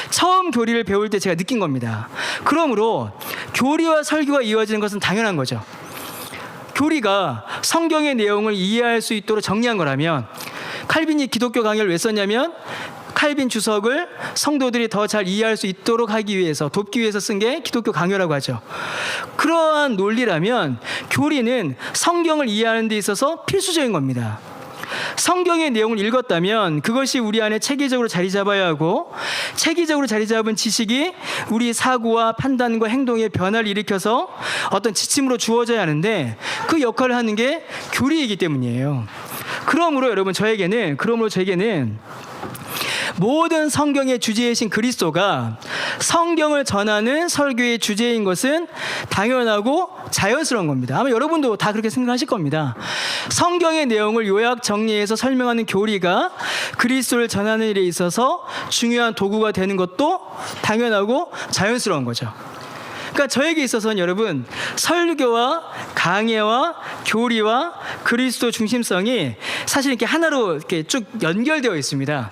처음 교리를 배울 때 제가 느낀 겁니다. 그러므로 교리와 설교가 이어지는 것은 당연한 거죠. 교리가 성경의 내용을 이해할 수 있도록 정리한 거라면, 칼빈이 기독교 강의를 왜 썼냐면 칼빈 주석을 성도들이 더 잘 이해할 수 있도록 하기 위해서, 돕기 위해서 쓴 게 기독교 강요라고 하죠. 그러한 논리라면 교리는 성경을 이해하는 데 있어서 필수적인 겁니다. 성경의 내용을 읽었다면 그것이 우리 안에 체계적으로 자리 잡아야 하고, 체계적으로 자리 잡은 지식이 우리 사고와 판단과 행동에 변화를 일으켜서 어떤 지침으로 주어져야 하는데, 그 역할을 하는 게 교리이기 때문이에요. 그러므로 여러분, 저에게는 모든 성경의 주제이신 그리스도가 성경을 전하는 설교의 주제인 것은 당연하고 자연스러운 겁니다. 아마 여러분도 다 그렇게 생각하실 겁니다. 성경의 내용을 요약 정리해서 설명하는 교리가 그리스도를 전하는 일에 있어서 중요한 도구가 되는 것도 당연하고 자연스러운 거죠. 그러니까 저에게 있어서는 여러분, 설교와 강해와 교리와 그리스도 중심성이 사실 이렇게 하나로 이렇게 쭉 연결되어 있습니다.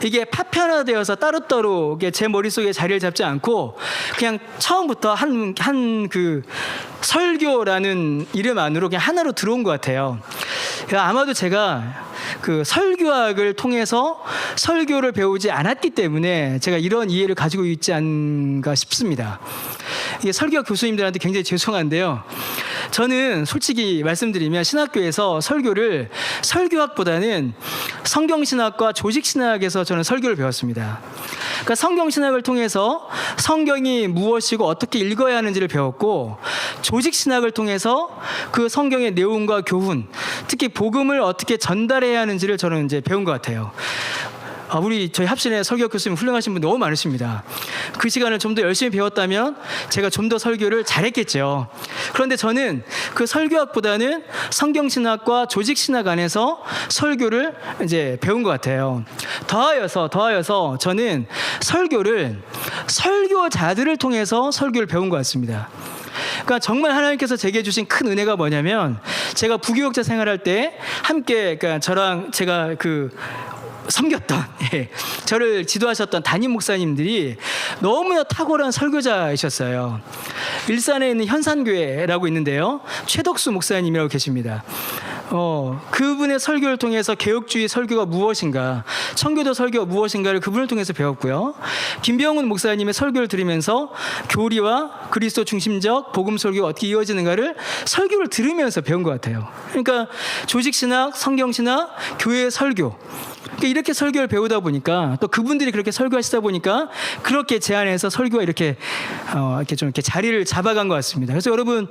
이게 파편화되어서 따로따로 제 머릿속에 자리를 잡지 않고 그냥 처음부터 한 그 설교라는 이름 안으로 그냥 하나로 들어온 것 같아요. 아마도 제가 그 설교학을 통해서 설교를 배우지 않았기 때문에 제가 이런 이해를 가지고 있지 않은가 싶습니다. 이게 설교학 교수님들한테 굉장히 죄송한데요. 저는 솔직히 말씀드리면 신학교에서 설교를 설교학보다는 성경신학과 조직신학에서 저는 설교를 배웠습니다. 그러니까 성경신학을 통해서 성경이 무엇이고 어떻게 읽어야 하는지를 배웠고, 조직신학을 통해서 그 성경의 내용과 교훈, 특히 복음을 어떻게 전달해야 하는지를 저는 이제 배운 것 같아요. 저희 합신에 설교 교수님 훌륭하신 분 너무 많으십니다. 그 시간을 좀 더 열심히 배웠다면 제가 좀 더 설교를 잘했겠죠. 그런데 저는 그 설교학보다는 성경신학과 조직신학 안에서 설교를 이제 배운 것 같아요. 더하여서 저는 설교를 설교자들을 통해서 설교를 배운 것 같습니다. 그러니까 정말 하나님께서 제게 주신 큰 은혜가 뭐냐면, 제가 부교육자 생활할 때 함께, 그러니까 저랑 제가 섬겼던, 저를 지도하셨던 담임 목사님들이 너무나 탁월한 설교자이셨어요. 일산에 있는 현산교회라고 있는데요, 최덕수 목사님이라고 계십니다. 그분의 설교를 통해서 개혁주의 설교가 무엇인가, 청교도 설교가 무엇인가를 그분을 통해서 배웠고요. 김병훈 목사님의 설교를 들으면서 교리와 그리스도 중심적 복음 설교가 어떻게 이어지는가를 설교를 들으면서 배운 것 같아요. 그러니까 조직신학, 성경신학, 교회 설교, 이렇게 설교를 배우다 보니까, 또 그분들이 그렇게 설교하시다 보니까 그렇게 제 안에서 설교가 이렇게 좀 이렇게 자리를 잡아간 것 같습니다. 그래서 여러분,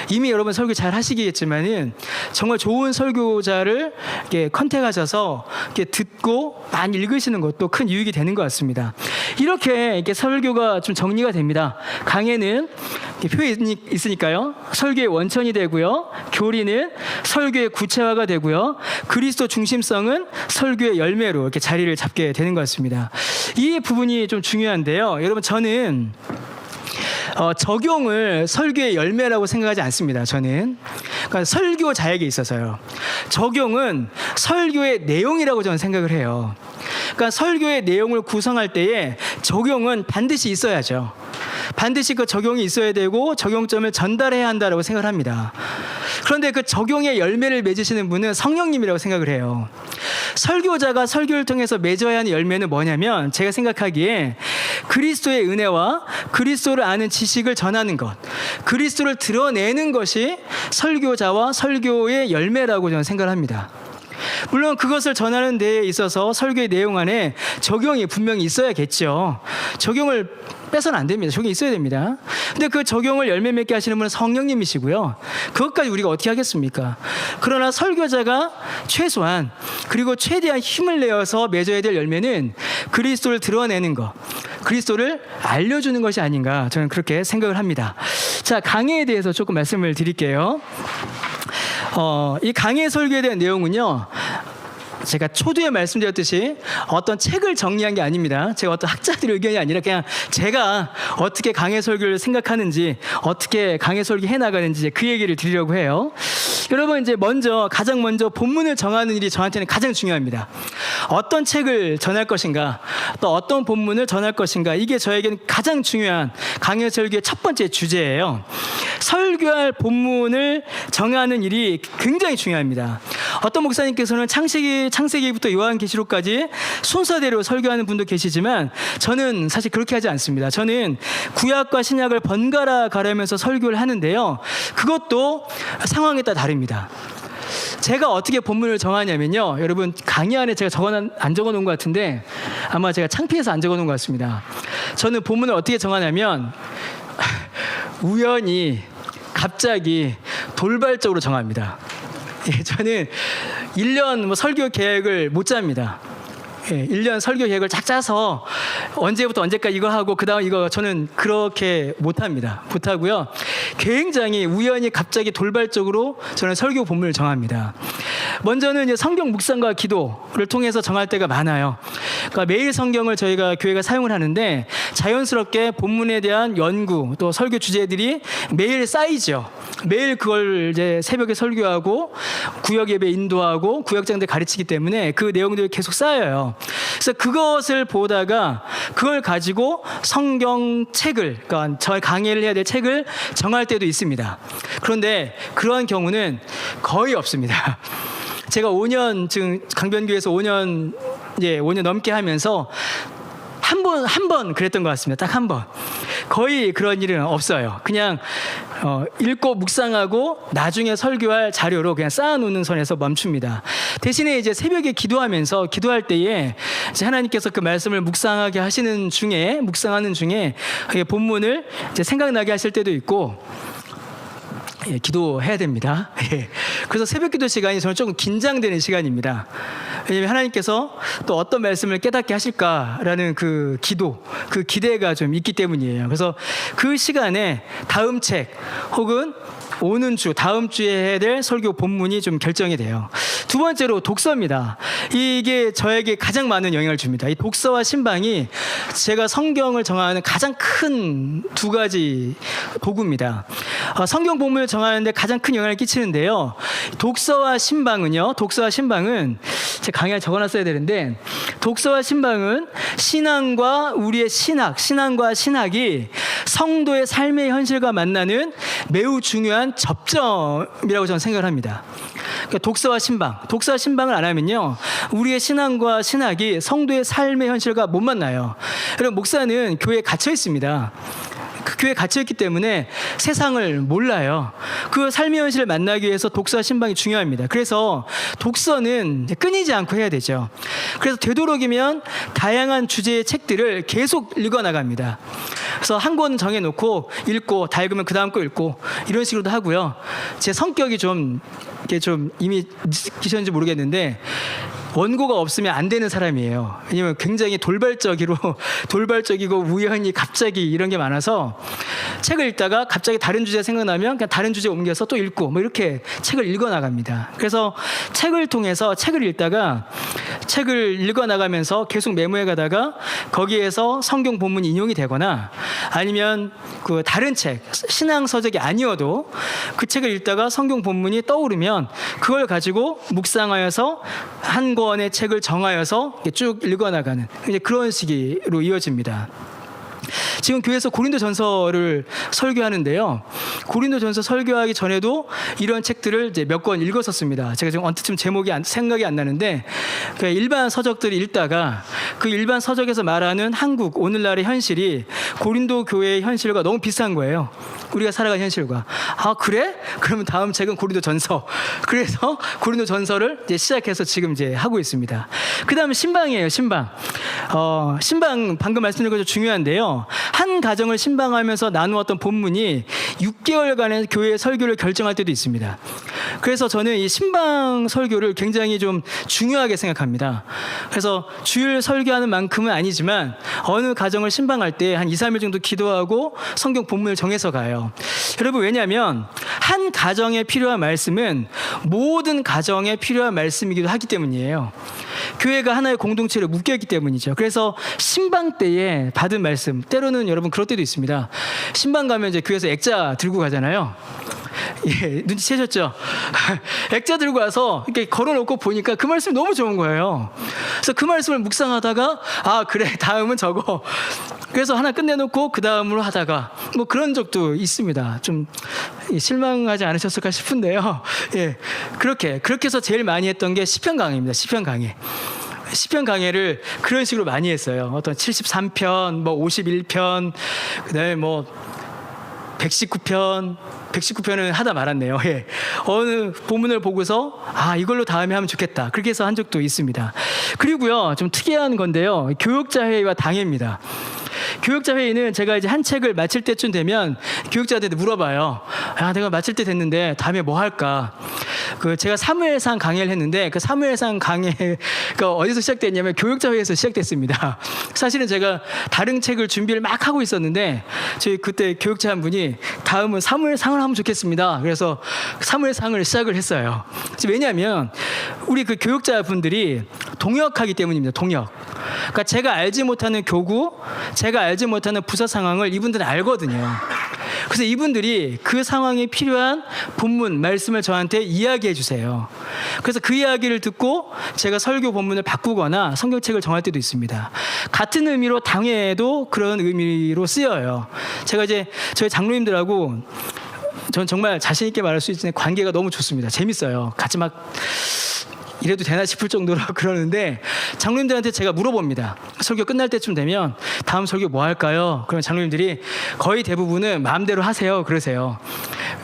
이미 여러분 설교 잘 하시겠지만은 정말 좋은 설교자를 이렇게 컨택하셔서 이렇게 듣고 많이 읽으시는 것도 큰 유익이 되는 것 같습니다. 이렇게 설교가 좀 정리가 됩니다. 강해는 표현이 있으니까요, 설교의 원천이 되고요, 교리는 설교의 구체화가 되고요, 그리스도 중심성은 설교의 열매로 이렇게 자리를 잡게 되는 것 같습니다. 이 부분이 좀 중요한데요. 여러분, 저는 적용을 설교의 열매라고 생각하지 않습니다. 저는 그러니까 설교자에게 있어서요, 적용은 설교의 내용이라고 저는 생각을 해요. 그러니까 설교의 내용을 구성할 때에 적용은 반드시 있어야죠. 반드시 그 적용이 있어야 되고 적용점을 전달해야 한다고 생각을 합니다. 그런데 그 적용의 열매를 맺으시는 분은 성령님이라고 생각을 해요. 설교자가 설교를 통해서 맺어야 하는 열매는 뭐냐면, 제가 생각하기에 그리스도의 은혜와 그리스도를 아는 지식을 전하는 것, 그리스도를 드러내는 것이 설교자와 설교의 열매라고 저는 생각을 합니다. 물론 그것을 전하는 데에 있어서 설교의 내용 안에 적용이 분명히 있어야겠죠. 적용을 빼서는 안 됩니다. 적용이 있어야 됩니다. 근데 그 적용을 열매 맺게 하시는 분은 성령님이시고요. 그것까지 우리가 어떻게 하겠습니까? 그러나 설교자가 최소한 그리고 최대한 힘을 내어서 맺어야 될 열매는 그리스도를 드러내는 것, 그리스도를 알려주는 것이 아닌가, 저는 그렇게 생각을 합니다. 자, 강해에 대해서 조금 말씀을 드릴게요. 이 강해 설교에 대한 내용은요, 제가 초두에 말씀드렸듯이 어떤 책을 정리한 게 아닙니다. 제가 어떤 학자들의 의견이 아니라 그냥 제가 어떻게 강해 설교를 생각하는지, 어떻게 강해 설교 해나가는지 그 얘기를 드리려고 해요. 여러분, 이제 가장 먼저 본문을 정하는 일이 저한테는 가장 중요합니다. 어떤 책을 전할 것인가, 또 어떤 본문을 전할 것인가, 이게 저에게는 가장 중요한 강해 설교의 첫 번째 주제예요. 설교할 본문을 정하는 일이 굉장히 중요합니다. 어떤 목사님께서는 창세기부터 요한계시록까지 순서대로 설교하는 분도 계시지만 저는 사실 그렇게 하지 않습니다. 저는 구약과 신약을 번갈아 가려면서 설교를 하는데요, 그것도 상황에 따라 다릅니다. 제가 어떻게 본문을 정하냐면요, 여러분 강의 안에 제가 안 적어놓은 것 같은데 아마 제가 창피해서 안 적어놓은 것 같습니다. 저는 본문을 어떻게 정하냐면 우연히 갑자기 돌발적으로 정합니다. 저는 1년 설교 계획을 못 짭니다. 1년 설교 계획을 쫙 짜서 언제부터 언제까지 이거 하고 그 다음 이거, 저는 그렇게 못하고요. 굉장히 우연히 갑자기 돌발적으로 저는 설교 본문을 정합니다. 먼저는 이제 성경 묵상과 기도를 통해서 정할 때가 많아요. 그러니까 매일 성경을 저희가 교회가 사용을 하는데 자연스럽게 본문에 대한 연구, 또 설교 주제들이 매일 쌓이죠. 매일 그걸 이제 새벽에 설교하고 구역 예배 인도하고 구역장들 가르치기 때문에 그 내용들이 계속 쌓여요. 그래서 그것을 보다가 그걸 가지고 성경책을, 그러니까 저희 강의를 해야 될 책을 정할 때도 있습니다. 그런데 그러한 경우는 거의 없습니다. 제가 5년 지금 강변교회에서 5년 넘게 하면서 한 번 그랬던 것 같습니다. 딱 한 번. 거의 그런 일은 없어요. 그냥 읽고 묵상하고 나중에 설교할 자료로 그냥 쌓아놓는 선에서 멈춥니다. 대신에 이제 새벽에 기도할 때에 이제 하나님께서 그 말씀을 묵상하는 중에 본문을 이제 생각나게 하실 때도 있고, 기도해야 됩니다. 그래서 새벽 기도 시간이 저는 조금 긴장되는 시간입니다. 왜냐하면 하나님께서 또 어떤 말씀을 깨닫게 하실까라는 그 기대가 좀 있기 때문이에요. 그래서 그 시간에 다음 책 혹은 다음 주에 해야 될 설교 본문이 좀 결정이 돼요. 두 번째로 독서입니다. 이게 저에게 가장 많은 영향을 줍니다. 이 독서와 신방이 제가 성경을 정하는 가장 큰 두 가지 도구입니다. 성경 본문을 정하는데 가장 큰 영향을 끼치는데요, 독서와 신방은 제 강의에 적어놨어야 되는데, 독서와 신방은 우리의 신앙과 신학이 성도의 삶의 현실과 만나는 매우 중요한 접점이라고 저는 생각을 합니다. 그러니까 독서와 신방을 안 하면요, 우리의 신앙과 신학이 성도의 삶의 현실과 못 만나요. 여러분, 목사는 교회에 갇혀 있습니다. 그 교회에 갇혀있기 때문에 세상을 몰라요. 그 삶의 현실을 만나기 위해서 독서와 신방이 중요합니다. 그래서 독서는 끊이지 않고 해야 되죠. 그래서 되도록이면 다양한 주제의 책들을 계속 읽어나갑니다. 그래서 한 권 정해놓고 읽고, 다 읽으면 그 다음 거 읽고, 이런 식으로도 하고요. 제 성격이 이미 느끼셨는지 모르겠는데, 원고가 없으면 안 되는 사람이에요. 왜냐면 굉장히 돌발적이고 우연히 갑자기 이런 게 많아서, 책을 읽다가 갑자기 다른 주제 생각나면 그냥 다른 주제 옮겨서 또 읽고 이렇게 책을 읽어나갑니다. 그래서 책을 읽다가 책을 읽어나가면서 계속 메모해 가다가 거기에서 성경 본문이 인용이 되거나, 아니면 그 다른 책, 신앙 서적이 아니어도 그 책을 읽다가 성경 본문이 떠오르면 그걸 가지고 묵상하여서 한 권의 책을 정하여서 쭉 읽어나가는, 이제 그런 식으로 이어집니다. 지금 교회에서 고린도전서를 설교하는데요, 고린도전서 설교하기 전에도 이런 책들을 이제 몇 권 읽었었습니다. 제가 지금 언뜻 생각이 안 나는데, 일반 서적들을 읽다가 그 일반 서적에서 말하는 한국 오늘날의 현실이 고린도 교회의 현실과 너무 비슷한 거예요. 우리가 살아가는 현실과. 아, 그래? 그러면 다음 책은 고린도전서. 그래서 고린도전서를 이제 시작해서 지금 이제 하고 있습니다. 그 다음에 신방이에요. 신방 방금 말씀드린 것도 중요한데요, 한 한 가정을 신방하면서 나누었던 본문이 6개월간의 교회 설교를 결정할 때도 있습니다. 그래서 저는 이 신방 설교를 굉장히 좀 중요하게 생각합니다. 그래서 주일 설교하는 만큼은 아니지만 어느 가정을 신방할 때 한 2, 3일 정도 기도하고 성경 본문을 정해서 가요. 여러분, 왜냐하면 한 가정에 필요한 말씀은 모든 가정에 필요한 말씀이기도 하기 때문이에요. 교회가 하나의 공동체로 묶여있기 때문이죠. 그래서 신방 때에 받은 말씀, 때로는 여러분 그럴 때도 있습니다. 신방 가면 이제 교회에서 액자 들고 가잖아요. 예, 눈치채셨죠? 액자 들고 와서 이렇게 걸어놓고 보니까 그 말씀이 너무 좋은 거예요. 그래서 그 말씀을 묵상하다가 아 그래 다음은 저거. 그래서 하나 끝내놓고 그 다음으로 하다가 뭐 그런 적도 있습니다. 좀 실망하지 않으셨을까 싶은데요. 예, 그렇게 해서 제일 많이 했던 게 시편 강해입니다. 시편 강해. 시편 강해를 그런 식으로 많이 했어요. 어떤 73편, 뭐 51편, 그다음에 뭐 119편은 하다 말았네요. 예. 어느 본문을 보고서 아 이걸로 다음에 하면 좋겠다. 그렇게 해서 한 적도 있습니다. 그리고요 좀 특이한 건데요. 교역자 회의와 당회입니다. 교역자 회의는 제가 이제 한 책을 마칠 때쯤 되면 교역자들한테 물어봐요. 아, 내가 마칠 때 됐는데 다음에 뭐 할까? 제가 사무엘상 강해를 했는데 그 사무엘상 강해가 어디서 시작됐냐면 교역자 회의에서 시작됐습니다. 사실은 제가 다른 책을 준비를 막 하고 있었는데 저희 그때 교역자 한 분이 다음은 사무엘상을 하면 좋겠습니다. 그래서 사무엘상을 시작을 했어요. 왜냐하면 우리 그 교역자 분들이 동역하기 때문입니다. 동역. 그러니까 제가 알지 못하는 교구, 제가 알지 못하는 부서 상황을 이분들은 알거든요. 그래서 이분들이 그 상황에 필요한 본문, 말씀을 저한테 이야기해 주세요. 그래서 그 이야기를 듣고 제가 설교 본문을 바꾸거나 성경책을 정할 때도 있습니다. 같은 의미로 당회에도 그런 의미로 쓰여요. 제가 이제 저희 장로님들하고 전 정말 자신 있게 말할 수 있는 관계가 너무 좋습니다. 재밌어요. 같이 막 이래도 되나 싶을 정도로 그러는데 장로님들한테 제가 물어봅니다. 설교 끝날 때쯤 되면 다음 설교 뭐 할까요? 그러면 장로님들이 거의 대부분은 마음대로 하세요 그러세요.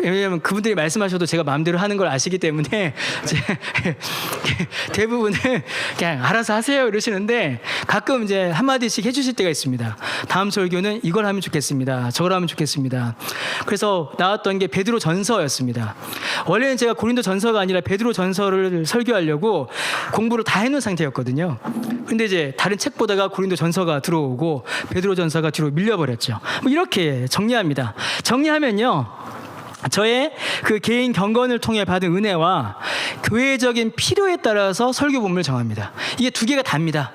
왜냐하면 그분들이 말씀하셔도 제가 마음대로 하는 걸 아시기 때문에 대부분은 그냥 알아서 하세요 이러시는데 가끔 이제 한마디씩 해주실 때가 있습니다. 다음 설교는 이걸 하면 좋겠습니다. 저걸 하면 좋겠습니다. 그래서 나왔던 게 베드로 전서였습니다. 원래는 제가 고린도 전서가 아니라 베드로 전서를 설교하려고 공부를 다 해놓은 상태였거든요. 근데 이제 다른 책 보다가 고린도 전서가 들어오고 베드로 전서가 뒤로 밀려버렸죠. 뭐 이렇게 정리합니다. 정리하면요. 저의 그 개인 경건을 통해 받은 은혜와 교회적인 필요에 따라서 설교 본문을 정합니다. 이게 두 개가 답니다.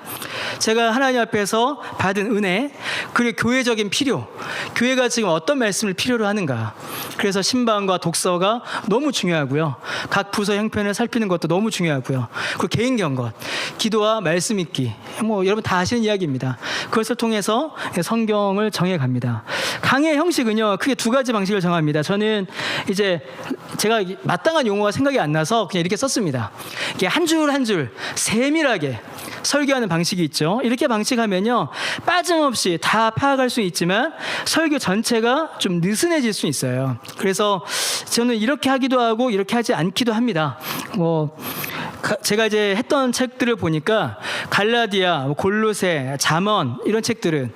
제가 하나님 앞에서 받은 은혜, 그리고 교회적인 필요, 교회가 지금 어떤 말씀을 필요로 하는가. 그래서 신방과 독서가 너무 중요하고요. 각 부서 형편을 살피는 것도 너무 중요하고요. 그리고 개인 경건, 기도와 말씀 읽기, 뭐 여러분 다 아시는 이야기입니다. 그것을 통해서 성경을 정해갑니다. 강의 형식은요, 크게 두 가지 방식을 정합니다. 저는 이제 제가 마땅한 용어가 생각이 안 나서 그냥 이렇게 썼습니다. 이게 한 줄 한 줄 세밀하게 설교하는 방식이 있죠. 이렇게 방식하면요 빠짐없이 다 파악할 수 있지만 설교 전체가 좀 느슨해질 수 있어요. 그래서 저는 이렇게 하기도 하고 이렇게 하지 않기도 합니다. 제가 이제 했던 책들을 보니까 갈라디아, 골로새, 잠언 이런 책들은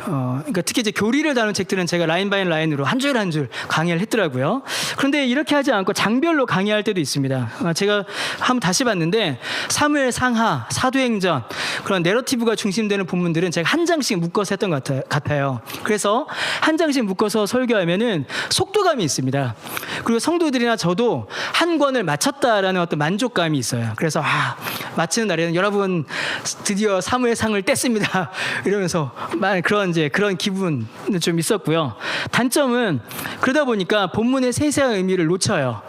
그러니까 특히 이제 교리를 다룬 책들은 제가 라인 바이 라인으로 한 줄 한 줄 강의를 했더라고요. 그런데 이렇게 하지 않고 장별로 강의할 때도 있습니다. 제가 한번 다시 봤는데 사무엘 상하, 사도행전 그런 내러티브가 중심되는 본문들은 제가 한 장씩 묶어서 했던 것 같아요. 그래서 한 장씩 묶어서 설교하면은 속도감이 있습니다. 그리고 성도들이나 저도 한 권을 마쳤다라는 어떤 만족감이 있어요. 그래서 마치는 날에는 여러분 드디어 사무엘상을 뗐습니다 이러면서 그런 기분은 좀 있었고요. 단점은 그러다 보니까 본문의 세세한 의미를 놓쳐요.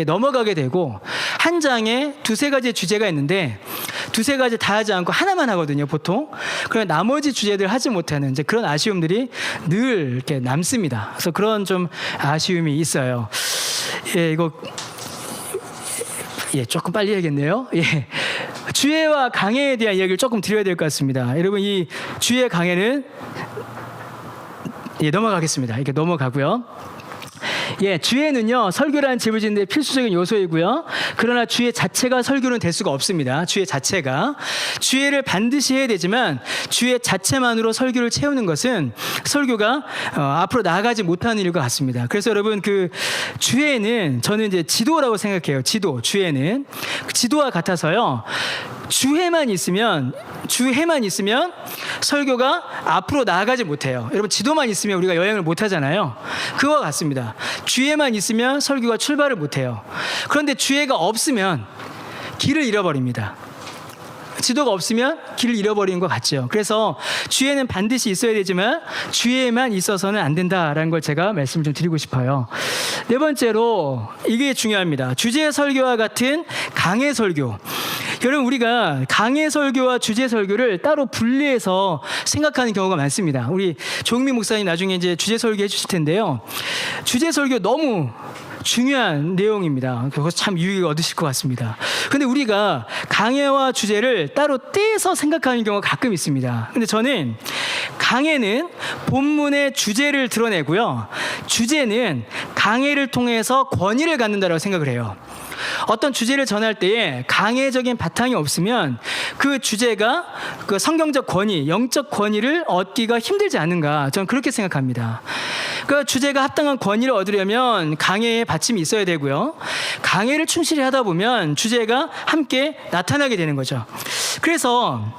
넘어가게 되고 한 장에 두세 가지 주제가 있는데 두세 가지 다 하지 않고 하나만 하거든요, 보통. 그러면 나머지 주제들 하지 못하는 이제 그런 아쉬움들이 늘 이렇게 남습니다. 그래서 그런 좀 아쉬움이 있어요. 조금 빨리 해야겠네요. 주예와 강해에 대한 이야기를 조금 드려야 될 것 같습니다. 여러분, 이 주예 강해는 넘어가겠습니다. 이렇게 넘어가고요. 주예는요 설교라는 집을 짓는 데 필수적인 요소이고요. 그러나 주예 자체가 설교는 될 수가 없습니다. 주예 자체가 주예를 반드시 해야 되지만 주예 자체만으로 설교를 채우는 것은 설교가 앞으로 나아가지 못하는 일과 같습니다. 그래서 여러분 그 주예는 저는 이제 지도라고 생각해요. 주예는 지도와 같아서요. 주해만 있으면 설교가 앞으로 나아가지 못해요. 여러분 지도만 있으면 우리가 여행을 못 하잖아요. 그와 같습니다. 주해만 있으면 설교가 출발을 못 해요. 그런데 주해가 없으면 길을 잃어버립니다. 지도가 없으면 길을 잃어버리는 것 같죠. 그래서 주예는 반드시 있어야 되지만 주예만 있어서는 안 된다라는 걸 제가 말씀을 좀 드리고 싶어요. 네 번째로 이게 중요합니다. 주제 설교와 같은 강해 설교. 여러분 우리가 강해 설교와 주제 설교를 따로 분리해서 생각하는 경우가 많습니다. 우리 조용민 목사님 나중에 이제 주제 설교 해주실 텐데요. 주제 설교 너무 중요한 내용입니다. 그래서 참 유익을 얻으실 것 같습니다. 근데 우리가 강해와 주제를 따로 떼서 생각하는 경우가 가끔 있습니다. 근데 저는 강해는 본문의 주제를 드러내고요. 주제는 강해를 통해서 권위를 갖는다고 생각을 해요. 어떤 주제를 전할 때에 강해적인 바탕이 없으면 그 주제가 그 성경적 권위, 영적 권위를 얻기가 힘들지 않은가, 저는 그렇게 생각합니다. 그 주제가 합당한 권위를 얻으려면 강해의 받침이 있어야 되고요. 강해를 충실히 하다 보면 주제가 함께 나타나게 되는 거죠. 그래서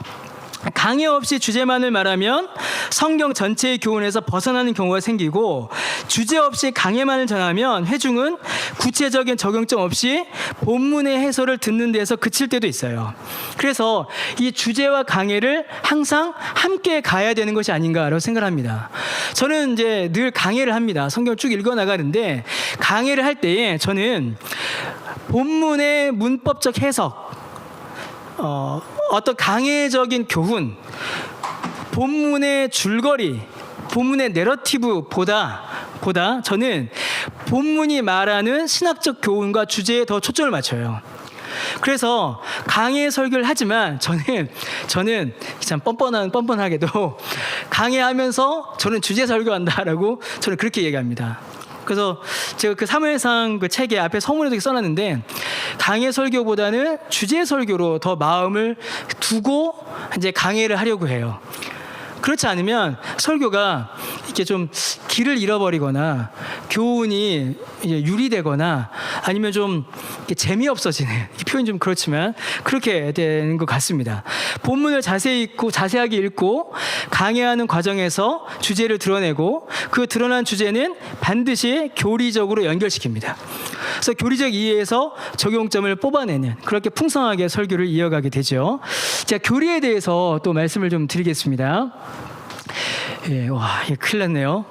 강해 없이 주제만을 말하면 성경 전체의 교훈에서 벗어나는 경우가 생기고, 주제 없이 강해만을 전하면 회중은 구체적인 적용점 없이 본문의 해설을 듣는 데서 그칠 때도 있어요. 그래서 이 주제와 강해를 항상 함께 가야 되는 것이 아닌가라고 생각합니다. 저는 이제 늘 강해를 합니다. 성경을 쭉 읽어 나가는데 강해를 할 때에 저는 본문의 문법적 해석, 어떤 강해적인 교훈, 본문의 줄거리, 본문의 내러티브보다 저는 본문이 말하는 신학적 교훈과 주제에 더 초점을 맞춰요. 그래서 강해 설교를 하지만 저는 참 뻔뻔하게도 강해하면서 저는 주제 설교한다라고 저는 그렇게 얘기합니다. 그래서 제가 그 사무엘상 그 책에 앞에 서문에도 써놨는데, 강해 설교보다는 주제 설교로 더 마음을 두고 이제 강해를 하려고 해요. 그렇지 않으면 설교가 이렇게 좀 길을 잃어버리거나 교훈이 이제 유리되거나 아니면 좀 재미없어지는, 이 표현이 좀 그렇지만 그렇게 되는 것 같습니다. 본문을 자세하게 읽고 강해하는 과정에서 주제를 드러내고 그 드러난 주제는 반드시 교리적으로 연결시킵니다. 그래서 교리적 이해에서 적용점을 뽑아내는, 그렇게 풍성하게 설교를 이어가게 되죠. 자, 교리에 대해서 또 말씀을 좀 드리겠습니다. 큰일 났네요.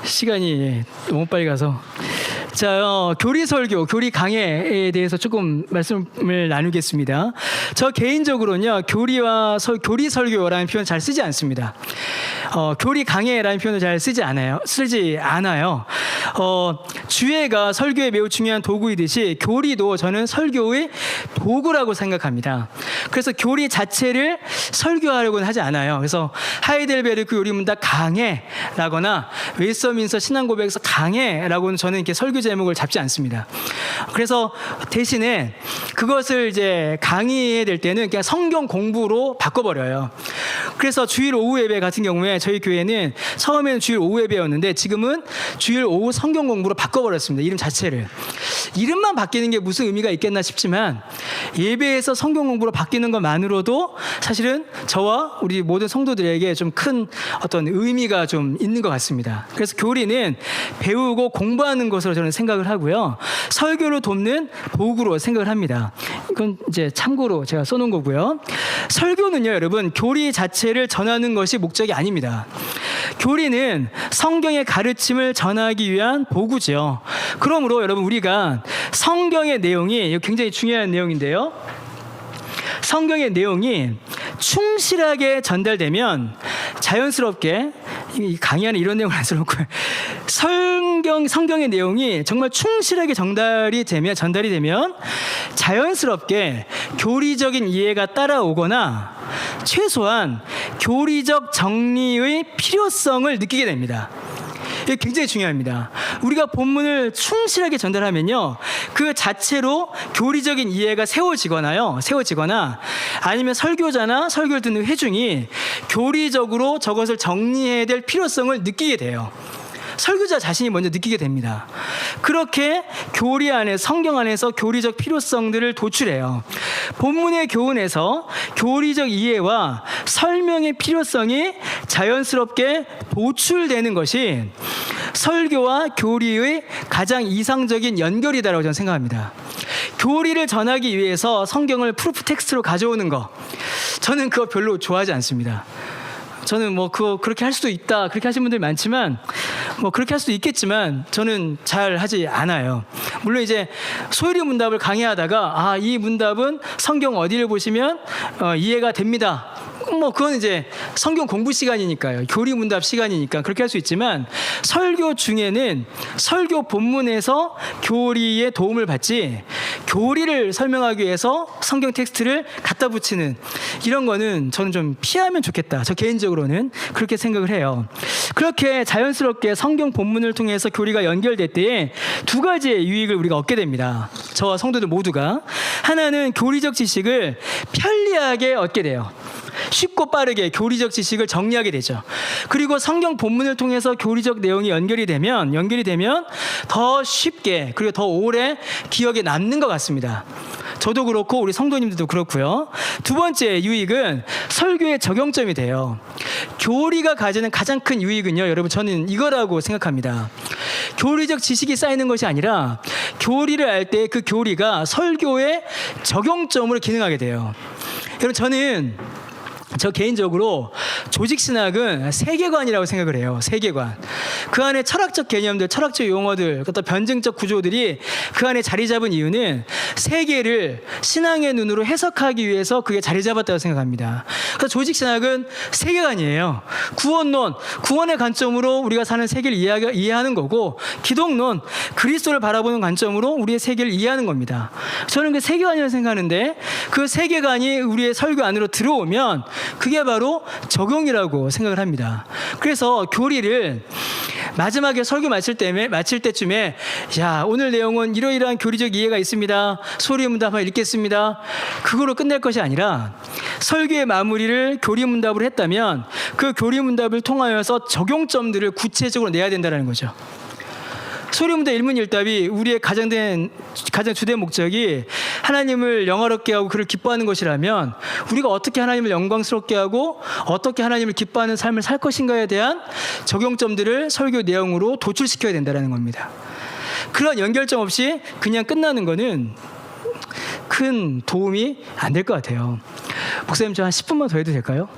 시간이 너무 빨리 가서. 자, 교리 설교, 교리 강해에 대해서 조금 말씀을 나누겠습니다. 저 개인적으로는요, 교리 설교라는 표현 잘 쓰지 않습니다. 교리 강해라는 표현을 잘 쓰지 않아요. 주예가 설교에 매우 중요한 도구이듯이 교리도 저는 설교의 도구라고 생각합니다. 그래서 교리 자체를 설교하려고는 하지 않아요. 그래서 하이델베르크 요리문답 강해라거나 웨스터민스터 신앙고백에서 강해라고는 저는 이렇게 설교 제목을 잡지 않습니다. 그래서 대신에 그것을 이제 강의해야 될 때는 그냥 성경 공부로 바꿔버려요. 그래서 주일 오후 예배 같은 경우에 저희 교회는 처음에는 주일 오후 예배였는데 지금은 주일 오후 성경 공부로 바꿔버렸습니다. 이름 자체를. 이름만 바뀌는 게 무슨 의미가 있겠나 싶지만 예배에서 성경 공부로 바뀌는 것만으로도 사실은 저와 우리 모든 성도들에게 좀 큰 어떤 의미가 좀 있는 것 같습니다. 그래서 교리는 배우고 공부하는 것으로 저는 생각을 하고요. 설교를 돕는 도구로 생각을 합니다. 이건 이제 참고로 제가 써놓은 거고요. 설교는요, 여러분, 교리 자체를 전하는 것이 목적이 아닙니다. 교리는 성경의 가르침을 전하기 위한 도구죠. 그러므로 여러분, 우리가 성경의 내용이 굉장히 중요한 내용인데요. 성경의 내용이 충실하게 전달되면 자연스럽게, 이 강의하는 이런 내용을 안 써놓고 성경의 내용이 정말 충실하게 전달이 되면 자연스럽게 교리적인 이해가 따라오거나 최소한 교리적 정리의 필요성을 느끼게 됩니다. 이게 굉장히 중요합니다. 우리가 본문을 충실하게 전달하면요, 그 자체로 교리적인 이해가 세워지거나 아니면 설교자나 설교를 듣는 회중이 교리적으로 저것을 정리해야 될 필요성을 느끼게 돼요. 설교자 자신이 먼저 느끼게 됩니다. 그렇게 교리 안에, 성경 안에서 교리적 필요성들을 도출해요. 본문의 교훈에서 교리적 이해와 설명의 필요성이 자연스럽게 도출되는 것이 설교와 교리의 가장 이상적인 연결이다라고 저는 생각합니다. 교리를 전하기 위해서 성경을 프루프 텍스트로 가져오는 거, 저는 그거 별로 좋아하지 않습니다. 저는 뭐 그거 그렇게 할 수도 있다, 그렇게 하시는 분들이 많지만, 뭐 그렇게 할 수도 있겠지만 저는 잘 하지 않아요. 물론 이제 소요리 문답을 강의하다가 이 문답은 성경 어디를 보시면 이해가 됩니다, 뭐 그건 이제 성경 공부 시간이니까요, 교리 문답 시간이니까 그렇게 할 수 있지만, 설교 중에는 설교 본문에서 교리의 도움을 받지 교리를 설명하기 위해서 성경 텍스트를 갖다 붙이는 이런 거는 저는 좀 피하면 좋겠다, 저 개인적으로는 그렇게 생각을 해요. 그렇게 자연스럽게 성경 본문을 통해서 교리가 연결될 때에 두 가지의 유익을 우리가 얻게 됩니다. 저와 성도들 모두가. 하나는 교리적 지식을 편리하게 얻게 돼요. 쉽고 빠르게 교리적 지식을 정리하게 되죠. 그리고 성경 본문을 통해서 교리적 내용이 연결이 되면 더 쉽게, 그리고 더 오래 기억에 남는 것 같습니다. 저도 그렇고 우리 성도님들도 그렇고요. 두 번째 유익은 설교의 적용점이 돼요. 교리가 가지는 가장 큰 유익은요, 여러분, 저는 이거라고 생각합니다. 교리적 지식이 쌓이는 것이 아니라 교리를 알 때 그 교리가 설교의 적용점으로 기능하게 돼요. 여러분, 저 개인적으로 조직신학은 세계관이라고 생각을 해요. 세계관. 그 안에 철학적 개념들, 철학적 용어들, 또 변증적 구조들이 그 안에 자리 잡은 이유는 세계를 신앙의 눈으로 해석하기 위해서 그게 자리 잡았다고 생각합니다. 그래서 조직신학은 세계관이에요. 구원론, 구원의 관점으로 우리가 사는 세계를 이해하는 거고, 기독론, 그리스도를 바라보는 관점으로 우리의 세계를 이해하는 겁니다. 저는 그 세계관이라고 생각하는데, 그 세계관이 우리의 설교 안으로 들어오면 그게 바로 적용이라고 생각을 합니다. 그래서 교리를 마지막에 설교 마칠 때쯤에 오늘 내용은 이러이러한 교리적 이해가 있습니다, 소리 문답 한번 읽겠습니다, 그거로 끝낼 것이 아니라 설교의 마무리를 교리 문답으로 했다면 그 교리 문답을 통하여서 적용점들을 구체적으로 내야 된다는 거죠. 소리문답 일문일답이 우리의 가장 주된 목적이 하나님을 영화롭게 하고 그를 기뻐하는 것이라면, 우리가 어떻게 하나님을 영광스럽게 하고 어떻게 하나님을 기뻐하는 삶을 살 것인가에 대한 적용점들을 설교 내용으로 도출시켜야 된다는 겁니다. 그런 연결점 없이 그냥 끝나는 거는 큰 도움이 안 될 것 같아요. 목사님, 저 한 10분만 더 해도 될까요?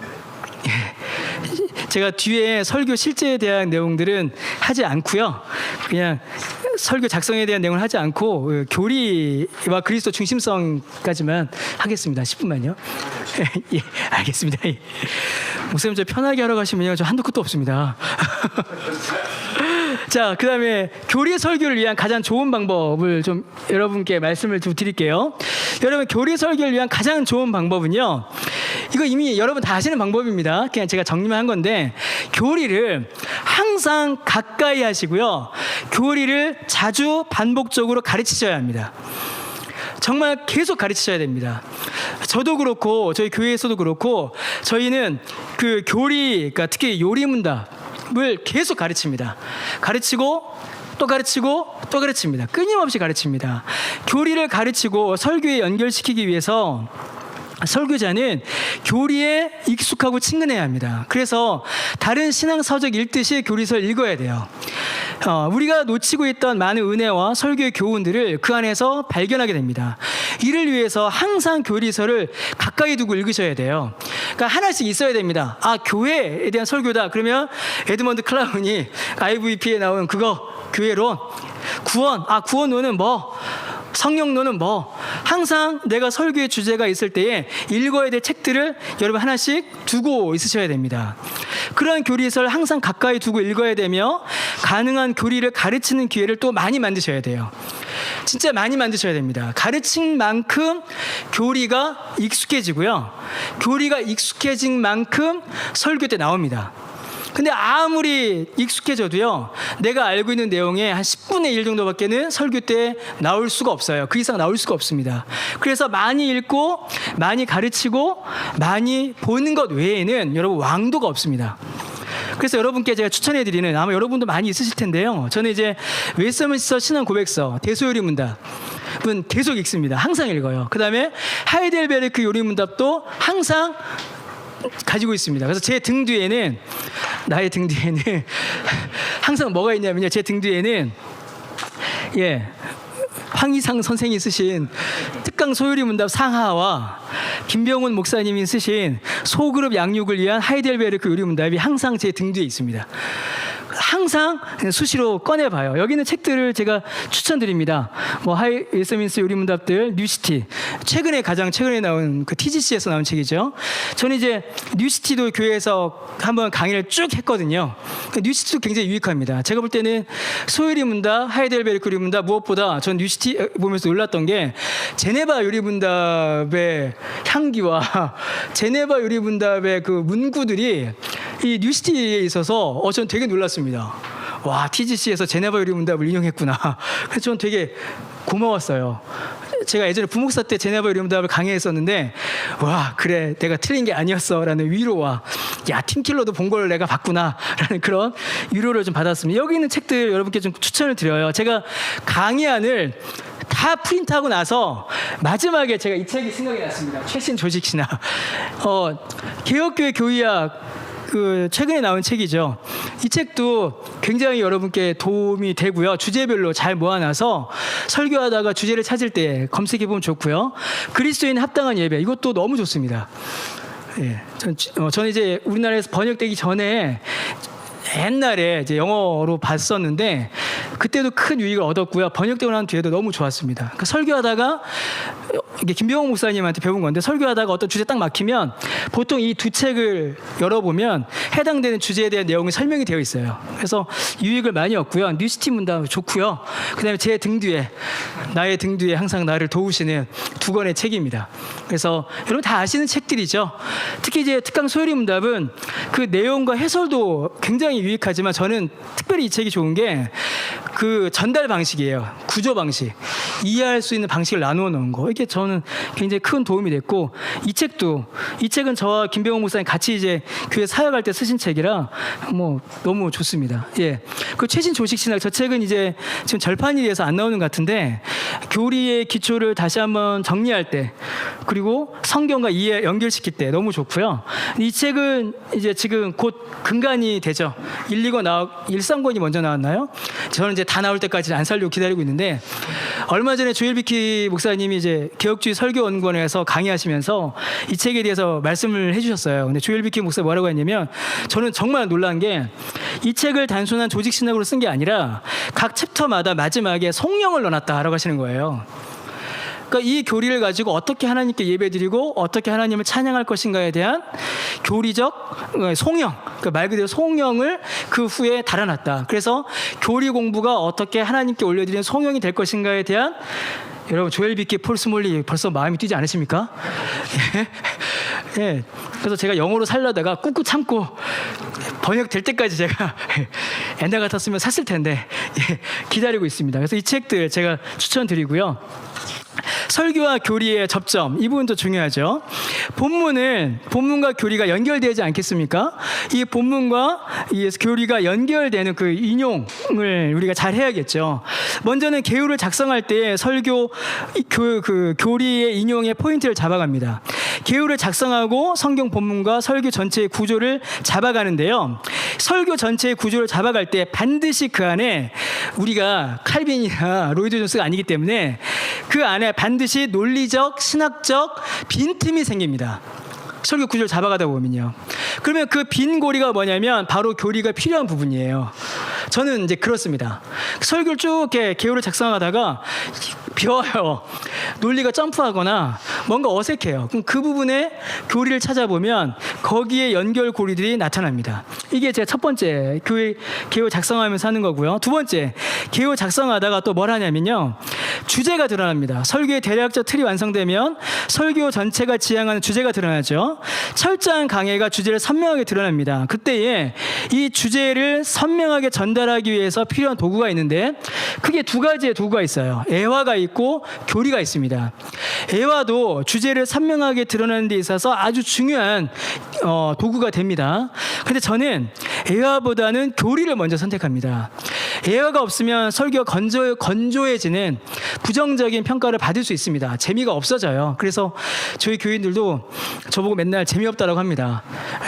제가 뒤에 설교 실제에 대한 내용들은 하지 않고요, 그냥 설교 작성에 대한 내용을 하지 않고 교리와 그리스도 중심성까지만 하겠습니다. 10분만요. 예, 알겠습니다. 예. 목사님, 저 편하게 하러 가시면요, 저 한도 끝도 없습니다. 자, 그 다음에 교리 설교를 위한 가장 좋은 방법을 좀 여러분께 말씀을 좀 드릴게요. 여러분, 교리 설교를 위한 가장 좋은 방법은요, 이거 이미 여러분 다 아시는 방법입니다. 그냥 제가 정리만 한 건데, 교리를 항상 가까이 하시고요, 교리를 자주 반복적으로 가르치셔야 합니다. 정말 계속 가르치셔야 됩니다. 저도 그렇고 저희 교회에서도 그렇고 저희는 그 교리, 그러니까 특히 요리문답을 계속 가르칩니다. 가르치고 또 가르치고 또 가르칩니다. 끊임없이 가르칩니다. 교리를 가르치고 설교에 연결시키기 위해서 설교자는 교리에 익숙하고 친근해야 합니다. 그래서 다른 신앙서적 읽듯이 교리서를 읽어야 돼요. 우리가 놓치고 있던 많은 은혜와 설교의 교훈들을 그 안에서 발견하게 됩니다. 이를 위해서 항상 교리서를 가까이 두고 읽으셔야 돼요. 그러니까 하나씩 있어야 됩니다. 교회에 대한 설교다, 그러면 에드먼드 클라운이 IVP에 나온 그거, 교회론, 구원론은 뭐, 성령론은 뭐, 항상 내가 설교의 주제가 있을 때에 읽어야 될 책들을 여러분 하나씩 두고 있으셔야 됩니다. 그런 교리서를 항상 가까이 두고 읽어야 되며, 가능한 교리를 가르치는 기회를 또 많이 만드셔야 돼요. 진짜 많이 만드셔야 됩니다. 가르친 만큼 교리가 익숙해지고요, 교리가 익숙해진 만큼 설교 때 나옵니다. 근데 아무리 익숙해져도요, 내가 알고 있는 내용의 한 10분의 1 정도밖에는 설교 때 나올 수가 없어요. 그 이상 나올 수가 없습니다. 그래서 많이 읽고 많이 가르치고 많이 보는 것 외에는 여러분 왕도가 없습니다. 그래서 여러분께 제가 추천해드리는, 아마 여러분도 많이 있으실 텐데요, 저는 이제 웨스트민스터 신앙 고백서 대소 요리 문답은 계속 읽습니다. 항상 읽어요. 그 다음에 하이델베르크 요리 문답도 항상 가지고 있습니다. 그래서 제 등 뒤에는, 나의 등 뒤에는 항상 뭐가 있냐면요, 제 등 뒤에는 황희상 선생이 쓰신 특강 소요리 문답 상하와 김병훈 목사님이 쓰신 소그룹 양육을 위한 하이델베르크 요리 문답이 항상 제 등 뒤에 있습니다. 항상 수시로 꺼내봐요. 여기 있는 책들을 제가 추천드립니다. 뭐 웨스트민스터 요리 문답들, 뉴시티, 가장 최근에 나온 그 TGC에서 나온 책이죠. 저는 이제 뉴시티도 교회에서 한번 강의를 쭉 했거든요. 뉴시티도 굉장히 유익합니다. 제가 볼 때는 소요리 문답, 하이델베르크 요리 문답, 무엇보다 전 뉴시티 보면서 놀랐던 게 제네바 요리 문답의 향기와 제네바 요리 문답의 그 문구들이 이 뉴시티에 있어서 전 되게 놀랐습니다. 와, TGC에서 제네바 요리 문답을 인용했구나. 그래서 전 되게 고마웠어요. 제가 예전에 부목사 때 제네바 요리 문답을 강의했었는데, 와, 그래, 내가 틀린 게 아니었어 라는 위로와, 야, 팀킬러도 본 걸 내가 봤구나 라는 그런 위로를 좀 받았습니다. 여기 있는 책들 여러분께 좀 추천을 드려요. 제가 강의안을 다 프린트하고 나서 마지막에 제가 이 책이 생각이 났습니다. 최신 조직신학, 개혁교회 교의학, 그 최근에 나온 책이죠. 이 책도 굉장히 여러분께 도움이 되고요. 주제별로 잘 모아놔서 설교하다가 주제를 찾을 때 검색해 보면 좋고요. 그리스도인 합당한 예배, 이것도 너무 좋습니다. 저는 이제 우리나라에서 번역되기 전에 옛날에 이제 영어로 봤었는데 그때도 큰 유익을 얻었고요. 번역되고 난 뒤에도 너무 좋았습니다. 그러니까 설교하다가, 이게 김병호 목사님한테 배운 건데, 설교하다가 어떤 주제 딱 막히면 보통 이 두 책을 열어보면 해당되는 주제에 대한 내용이 설명이 되어 있어요. 그래서 유익을 많이 얻고요. 뉴시티 문답 좋고요. 그 다음에 제 등 뒤에, 나의 등 뒤에 항상 나를 도우시는 두 권의 책입니다. 그래서 여러분 다 아시는 책들이죠. 특히 이제 특강 소요리 문답은 그 내용과 해설도 굉장히 유익하지만, 저는 특별히 이 책이 좋은 게 그 전달 방식이에요. 구조 방식, 이해할 수 있는 방식을 나누어 놓은 거, 이게 저는 굉장히 큰 도움이 됐고, 이 책은 저와 김병호 목사님 같이 이제 교회 사역할 때 쓰신 책이라 뭐 너무 좋습니다. 그 최신 조직신학, 저 책은 이제 지금 절판이 돼서 안 나오는 것 같은데, 교리의 기초를 다시 한번 정리할 때, 그리고 성경과 이해 연결시킬 때 너무 좋고요. 이 책은 이제 지금 곧 근간이 되죠. 1, 3권이 먼저 나왔나요? 저는 이제 다 나올 때까지 안 살려고 기다리고 있는데, 얼마 전에 조엘 비키 목사님이 이제 개혁주의 설교원권에서 강의하시면서 이 책에 대해서 말씀을 해주셨어요. 근데 조엘 비키 목사 뭐라고 했냐면, 저는 정말 놀란 게, 이 책을 단순한 조직신학으로 쓴 게 아니라 각 챕터마다 마지막에 송영을 넣어놨다라고 하시는 거예요. 그러니까 이 교리를 가지고 어떻게 하나님께 예배드리고 어떻게 하나님을 찬양할 것인가에 대한 교리적 송영, 그러니까 말 그대로 송영을 그 후에 달아놨다. 그래서 교리 공부가 어떻게 하나님께 올려드리는 송영이 될 것인가에 대한, 여러분 조엘 비키, 폴 스몰리 벌써 마음이 뛰지 않으십니까? 그래서 제가 영어로 살려다가 꾹꾹 참고 번역될 때까지 제가 옛날 같았으면 샀을 텐데 기다리고 있습니다. 그래서 이 책들 제가 추천드리고요. 설교와 교리의 접점, 이 부분도 중요하죠. 본문과 교리가 연결되지 않겠습니까? 이 본문과 이 교리가 연결되는 그 인용을 우리가 잘 해야겠죠. 먼저는 개요를 작성할 때 설교 그 교리의 인용의 포인트를 잡아갑니다. 개요를 작성하고 성경 본문과 설교 전체의 구조를 잡아가는데요. 설교 전체의 구조를 잡아갈 때 반드시 그 안에, 우리가 칼빈이나 로이드 존스가 아니기 때문에 그 안에 반드시 논리적, 신학적 빈틈이 생깁니다. 설교 구조를 잡아가다 보면요. 그러면 그 빈 고리가 뭐냐면 바로 교리가 필요한 부분이에요. 저는 이제 그렇습니다. 설교를 쭉 이렇게 개요를 작성하다가 비워요. 논리가 점프하거나 뭔가 어색해요. 그럼 그 부분에 교리를 찾아보면 거기에 연결 고리들이 나타납니다. 이게 제가 첫 번째 개요 작성하면서 하는 거고요. 두 번째, 개요 작성하다가 또 뭘 하냐면요. 주제가 드러납니다. 설교의 대략적 틀이 완성되면 설교 전체가 지향하는 주제가 드러나죠. 철저한 강해가 주제를 선명하게 드러납니다. 그때에 이 주제를 선명하게 전달하기 위해서 필요한 도구가 있는데 크게 두 가지의 도구가 있어요. 애화가 있고 교리가 있습니다. 애화도 주제를 선명하게 드러내는 데 있어서 아주 중요한 도구가 됩니다. 근데 저는 애화보다는 교리를 먼저 선택합니다. 애화가 없으면 설교가 건조해지는 부정적인 평가를 받을 수 있습니다. 재미가 없어져요. 그래서 저희 교인들도 저보고 맨날 재미없다라고 합니다.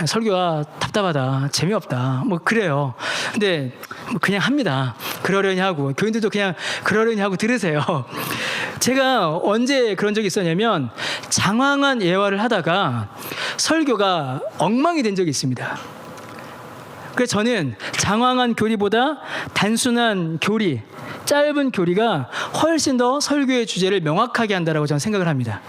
설교가 답답하다, 재미없다, 뭐 그래요. 근데 뭐 그냥 합니다. 그러려니 하고 교인들도 그냥 그러려니 하고 들으세요. 제가 언제 그런 적이 있었냐면 장황한 예화를 하다가 설교가 엉망이 된 적이 있습니다. 그래서 저는 장황한 교리보다 단순한 교리, 짧은 교리가 훨씬 더 설교의 주제를 명확하게 한다라고 저는 생각을 합니다.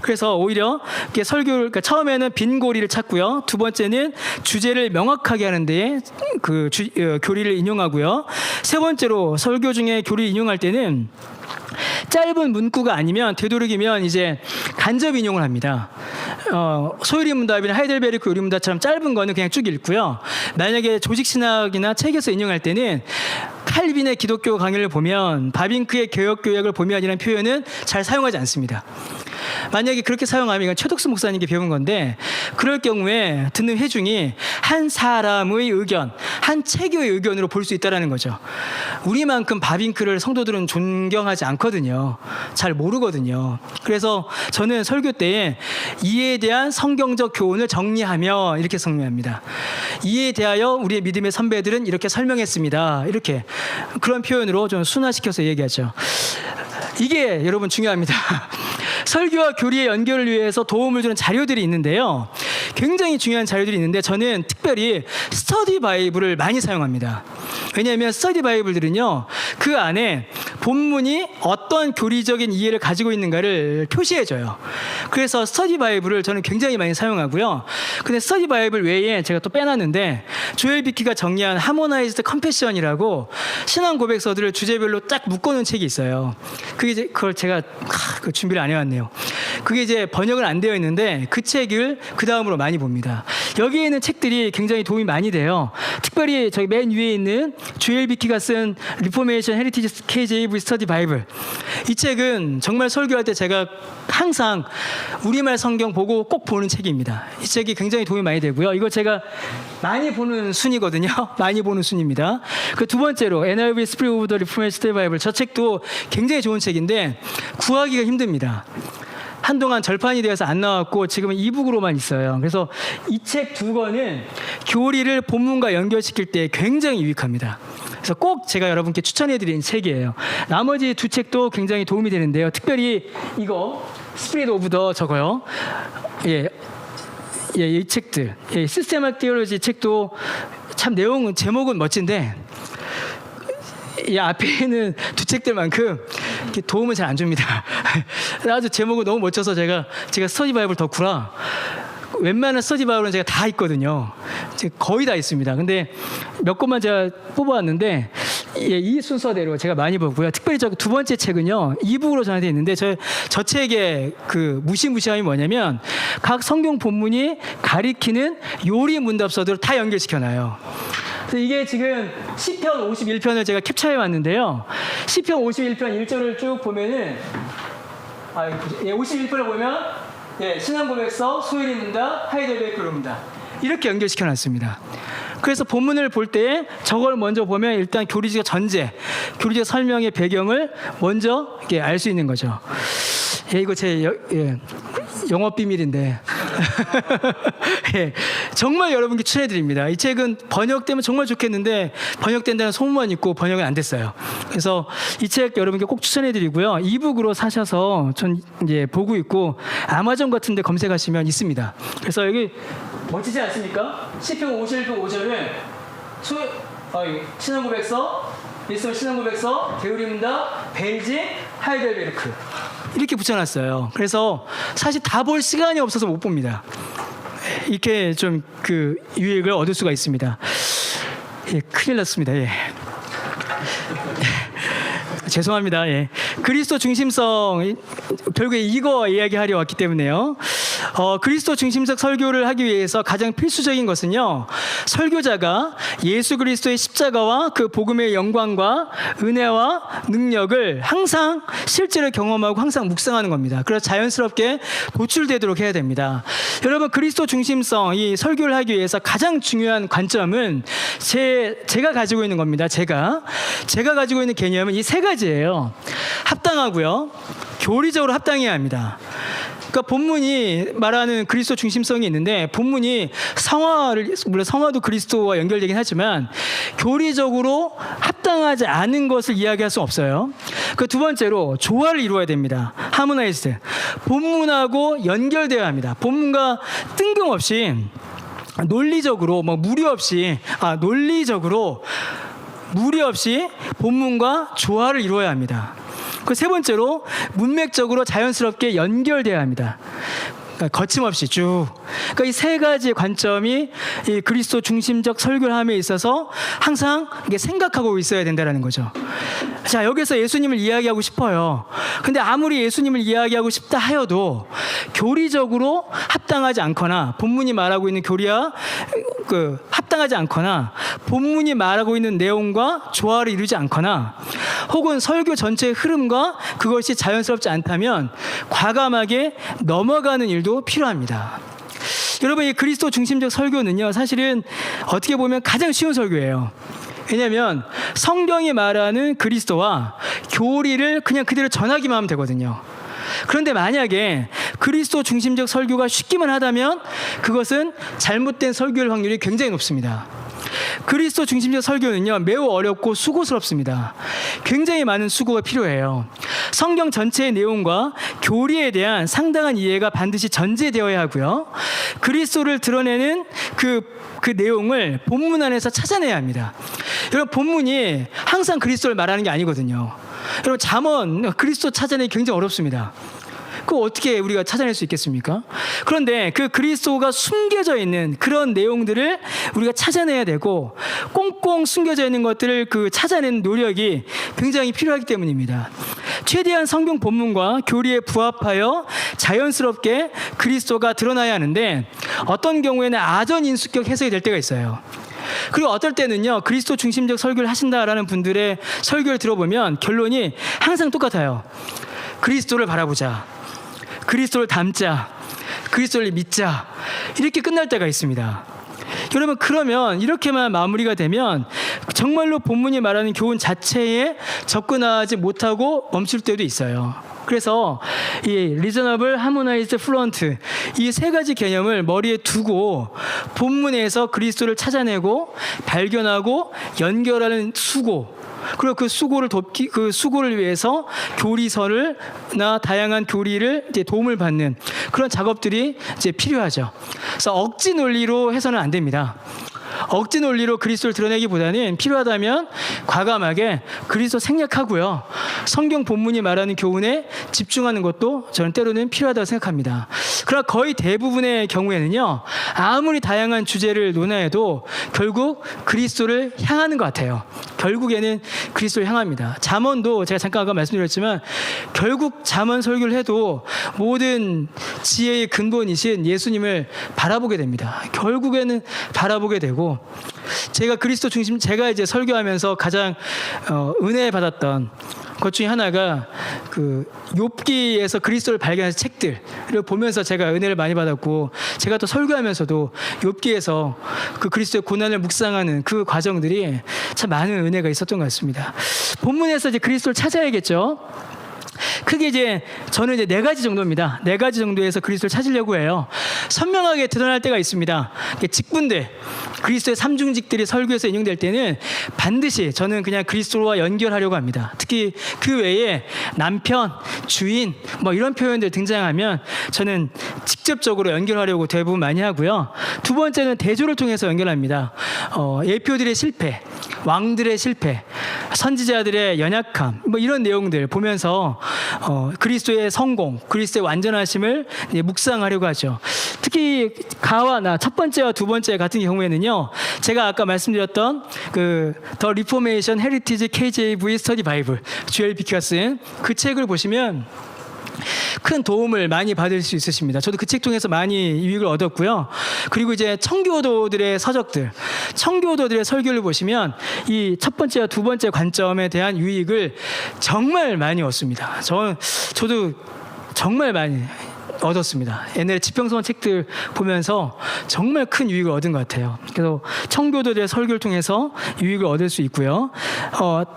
그래서 오히려 그러니까 처음에는 빈 고리를 찾고요. 두 번째는 주제를 명확하게 하는데 교리를 인용하고요. 세 번째로 설교 중에 교리 인용할 때는 짧은 문구가 아니면 되도록이면 이제 간접 인용을 합니다. 소요리 문답이나 하이델베르크 요리 문답처럼 짧은 거는 그냥 쭉 읽고요. 만약에 조직신학이나 책에서 인용할 때는 칼빈의 기독교 강의를 보면 바빙크의 개혁교약을 보면 이라는 표현은 잘 사용하지 않습니다. 만약에 그렇게 사용하면 이건 최덕수 목사님께 배운 건데 그럴 경우에 듣는 회중이 한 사람의 의견, 한 책의 의견으로 볼 수 있다는 거죠. 우리만큼 바빙크를 성도들은 존경하지 않거든요. 잘 모르거든요. 그래서 저는 설교 때에 이에 대한 성경적 교훈을 정리하며 이렇게 설명합니다. 이에 대하여 우리의 믿음의 선배들은 이렇게 설명했습니다. 이렇게 그런 표현으로 좀 순화시켜서 얘기하죠. 이게 여러분 중요합니다. 설교와 교리의 연결을 위해서 도움을 주는 자료들이 있는데요. 굉장히 중요한 자료들이 있는데 저는 특별히 스터디 바이블을 많이 사용합니다. 왜냐하면 스터디 바이블들은요, 그 안에 본문이 어떤 교리적인 이해를 가지고 있는가를 표시해줘요. 그래서 스터디 바이블을 저는 굉장히 많이 사용하고요. 근데 스터디 바이블 외에 제가 또 빼놨는데 조엘 비키가 정리한 하모나이즈드 컴패션이라고 신앙 고백서들을 주제별로 딱 묶어놓은 책이 있어요. 그걸 제가 준비를 안 해왔네요. 그게 이제 번역은 안 되어 있는데 그 책을 그 다음으로 많이 봅니다. 여기에 있는 책들이 굉장히 도움이 많이 돼요. 특별히 저기 맨 위에 있는 조엘 비키가 쓴 리포메이션 헤리티지 KJV 스터디 바이블, 이 책은 정말 설교할 때 제가 항상 우리말 성경 보고 꼭 보는 책입니다. 이 책이 굉장히 도움이 많이 되고요. 이거 제가 많이 보는 순이거든요. 많이 보는 순입니다. 그 두 번째로 NIV Spirit of the Reformation Study Bible, 저 책도 굉장히 좋은 책인데 구하기가 힘듭니다. 한동안 절판이 되어서 안 나왔고 지금은 이북으로만 있어요. 그래서 이 책 두 권은 교리를 본문과 연결시킬 때 굉장히 유익합니다. 그래서 꼭 제가 여러분께 추천해드리는 책이에요. 나머지 두 책도 굉장히 도움이 되는데요. 특별히 이거 스피릿 오브 더 저거요. 이 책들, 시스테마틱 티올로지 책도 참 제목은 멋진데 이 앞에 있는 두 책들만큼 이렇게 도움을 잘 안 줍니다. 아주 제목은 너무 멋져서 제가 스터디 바이블 덕후라 웬만한 스터디 바이블은 제가 다 있거든요. 거의 다 있습니다. 근데 몇 권만 제가 뽑아왔는데 이 순서대로 제가 많이 보고요. 특별히 저 두 번째 책은요, 이북으로 전해져 있는데 저 책의 그 무시무시함이 뭐냐면 각 성경 본문이 가리키는 요리 문답서들을 다 연결시켜놔요. 이게 지금 시편 51편을 제가 캡처해 왔는데요. 시편 51편 1절을 쭉 보면은 51편을 보면 신앙 고백서, 소요리 문답, 하이델베르크 문답 이렇게 연결시켜 놨습니다. 그래서 본문을 볼 때 저걸 먼저 보면 일단 교리적 전제, 교리적 설명의 배경을 먼저 알 수 있는 거죠. 이거 제 영업 비밀인데 정말 여러분께 추천해드립니다. 이 책은 번역되면 정말 좋겠는데 번역된다는 소문만 있고 번역은 안 됐어요. 그래서 이 책 여러분께 꼭 추천해드리고요. 이북으로 사셔서 전 이제 보고 있고 아마존 같은데 검색하시면 있습니다. 그래서 여기 멋지지 않습니까? 시편 51편 5절은 신앙고백서, 예수님 신앙고백서, 게으리 문답, 벨지, 하이델베르크 이렇게 붙여놨어요. 그래서 사실 다 볼 시간이 없어서 못 봅니다. 이렇게 좀 그 유익을 얻을 수가 있습니다. 예, 큰일 났습니다. 예. 죄송합니다. 예. 그리스도 중심성, 결국에 이거 이야기하려 왔기 때문에요. 그리스도 중심적 설교를 하기 위해서 가장 필수적인 것은요, 설교자가 예수 그리스도의 십자가와 그 복음의 영광과 은혜와 능력을 항상 실제로 경험하고 항상 묵상하는 겁니다. 그래서 자연스럽게 도출되도록 해야 됩니다. 여러분, 그리스도 중심성, 이 설교를 하기 위해서 가장 중요한 관점은 제가 가지고 있는 겁니다. 제가 가지고 있는 개념은 이 세 가지예요. 합당하고요, 교리적으로 합당해야 합니다. 그러니까 본문이 말하는 그리스도 중심성이 있는데, 본문이 물론 성화도 그리스도와 연결되긴 하지만 교리적으로 합당하지 않은 것을 이야기할 수 없어요. 그 두 번째로 조화를 이루어야 됩니다. 하모나이즈. 본문하고 연결되어야 합니다. 본문과 뜬금없이 논리적으로 무리 없이 본문과 조화를 이루어야 합니다. 그 세 번째로 문맥적으로 자연스럽게 연결돼야 합니다. 거침없이 쭉. 그러니까 이 세 가지 관점이 이 그리스도 중심적 설교를 함에 있어서 항상 이게 생각하고 있어야 된다는 거죠. 자, 여기서 예수님을 이야기하고 싶어요. 근데 아무리 예수님을 이야기하고 싶다 하여도 교리적으로 합당하지 않거나, 본문이 말하고 있는 교리와 합당하지 않거나, 본문이 말하고 있는 내용과 조화를 이루지 않거나, 혹은 설교 전체의 흐름과 그것이 자연스럽지 않다면 과감하게 넘어가는 일도 필요합니다. 여러분, 이 그리스도 중심적 설교는요, 사실은 어떻게 보면 가장 쉬운 설교예요. 왜냐하면 성경이 말하는 그리스도와 교리를 그냥 그대로 전하기만 하면 되거든요. 그런데 만약에 그리스도 중심적 설교가 쉽기만 하다면 그것은 잘못된 설교일 확률이 굉장히 높습니다. 그리스도 중심적 설교는요, 매우 어렵고 수고스럽습니다. 굉장히 많은 수고가 필요해요. 성경 전체의 내용과 교리에 대한 상당한 이해가 반드시 전제되어야 하고요, 그리스도를 드러내는 그 내용을 본문 안에서 찾아내야 합니다. 여러분, 본문이 항상 그리스도를 말하는 게 아니거든요. 여러분, 잠언 그리스도 찾아내기 굉장히 어렵습니다. 그거 어떻게 우리가 찾아낼 수 있겠습니까? 그런데 그 그리스도가 숨겨져 있는 그런 내용들을 우리가 찾아내야 되고, 꽁꽁 숨겨져 있는 것들을 찾아내는 노력이 굉장히 필요하기 때문입니다. 최대한 성경 본문과 교리에 부합하여 자연스럽게 그리스도가 드러나야 하는데, 어떤 경우에는 아전인수격 해석이 될 때가 있어요. 그리고 어떨 때는요, 그리스도 중심적 설교를 하신다라는 분들의 설교를 들어보면 결론이 항상 똑같아요. 그리스도를 바라보자, 그리스도를 닮자, 그리스도를 믿자, 이렇게 끝날 때가 있습니다. 여러분, 그러면 이렇게만 마무리가 되면 정말로 본문이 말하는 교훈 자체에 접근하지 못하고 멈출 때도 있어요. 그래서 이 리저너블, 하모나이즈, 플루언트, 이 세 가지 개념을 머리에 두고 본문에서 그리스도를 찾아내고 발견하고 연결하는 수고, 그리고 그 수고를 위해서 교리서나 다양한 교리를 이제 도움을 받는 그런 작업들이 이제 필요하죠. 그래서 억지 논리로 해서는 안 됩니다. 억지 논리로 그리스도를 드러내기보다는 필요하다면 과감하게 그리스도 생략하고요, 성경 본문이 말하는 교훈에 집중하는 것도 저는 때로는 필요하다고 생각합니다. 그러나 거의 대부분의 경우에는요, 아무리 다양한 주제를 논하여도 결국 그리스도를 향하는 것 같아요. 결국에는 그리스도를 향합니다. 잠언도 제가 잠깐 아까 말씀드렸지만 결국 잠언 설교를 해도 모든 지혜의 근본이신 예수님을 바라보게 됩니다. 결국에는 바라보게 되고, 제가 이제 설교하면서 가장 은혜 받았던 것 중에 하나가 욥기에서 그리스도를 발견한 책들을 보면서 제가 은혜를 많이 받았고, 제가 또 설교하면서도 욥기에서 그 그리스도의 고난을 묵상하는 그 과정들이 참 많은 은혜가 있었던 것 같습니다. 본문에서 이제 그리스도를 찾아야겠죠. 크게 이제 저는 이제 4가지 정도입니다. 4가지 정도에서 그리스도를 찾으려고 해요. 선명하게 드러날 때가 있습니다. 직분들, 그리스도의 삼중직들이 설교에서 인용될 때는 반드시 저는 그냥 그리스도와 연결하려고 합니다. 특히 그 외에 남편, 주인 이런 표현들 등장하면 저는 직접적으로 연결하려고 대부분 많이 하고요. 두 번째는 대조를 통해서 연결합니다. 예표들의 실패, 왕들의 실패, 선지자들의 연약함, 뭐 이런 내용들 보면서 그리스도의 성공, 그리스도의 완전하심을 묵상하려고 하죠. 특히 가와 나 첫 번째와 두 번째 같은 경우에는요, 제가 아까 말씀드렸던 그 더 리포메이션 헤리티지 KJV 스터디 바이블 주엘 비키가 쓴 그 책을 보시면 큰 도움을 많이 받을 수 있으십니다. 저도 그 책 통해서 많이 유익을 얻었고요. 그리고 이제 청교도들의 서적들, 청교도들의 설교를 보시면 이 첫 번째와 두 번째 관점에 대한 유익을 정말 많이 얻습니다. 저도 정말 많이 얻었습니다. 옛날에 지평선 책들 보면서 정말 큰 유익을 얻은 것 같아요. 그래서 청교도들의 설교를 통해서 유익을 얻을 수 있고요.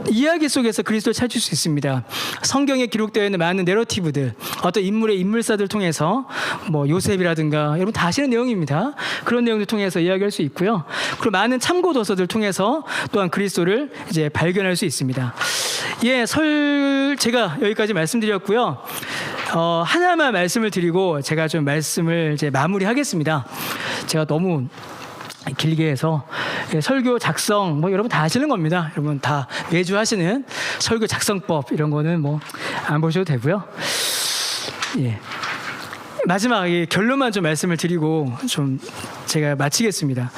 이야기 속에서 그리스도를 찾을 수 있습니다. 성경에 기록되어 있는 많은 내러티브들, 어떤 인물의 인물사들 통해서 뭐 요셉이라든가 여러분 다 아시는 내용입니다. 그런 내용들 통해서 이야기할 수 있고요. 그리고 많은 참고 도서들 통해서 또한 그리스도를 이제 발견할 수 있습니다. 예, 제가 여기까지 말씀드렸고요. 하나만 말씀을 드리고 제가 좀 말씀을 이제 마무리하겠습니다. 제가 너무 길게 해서 설교 작성 뭐 여러분 다 아시는 겁니다. 여러분 다 매주 하시는 설교 작성법 이런 거는 뭐 안 보셔도 되고요. 예. 마지막 결론만 좀 말씀을 드리고 좀 제가 마치겠습니다.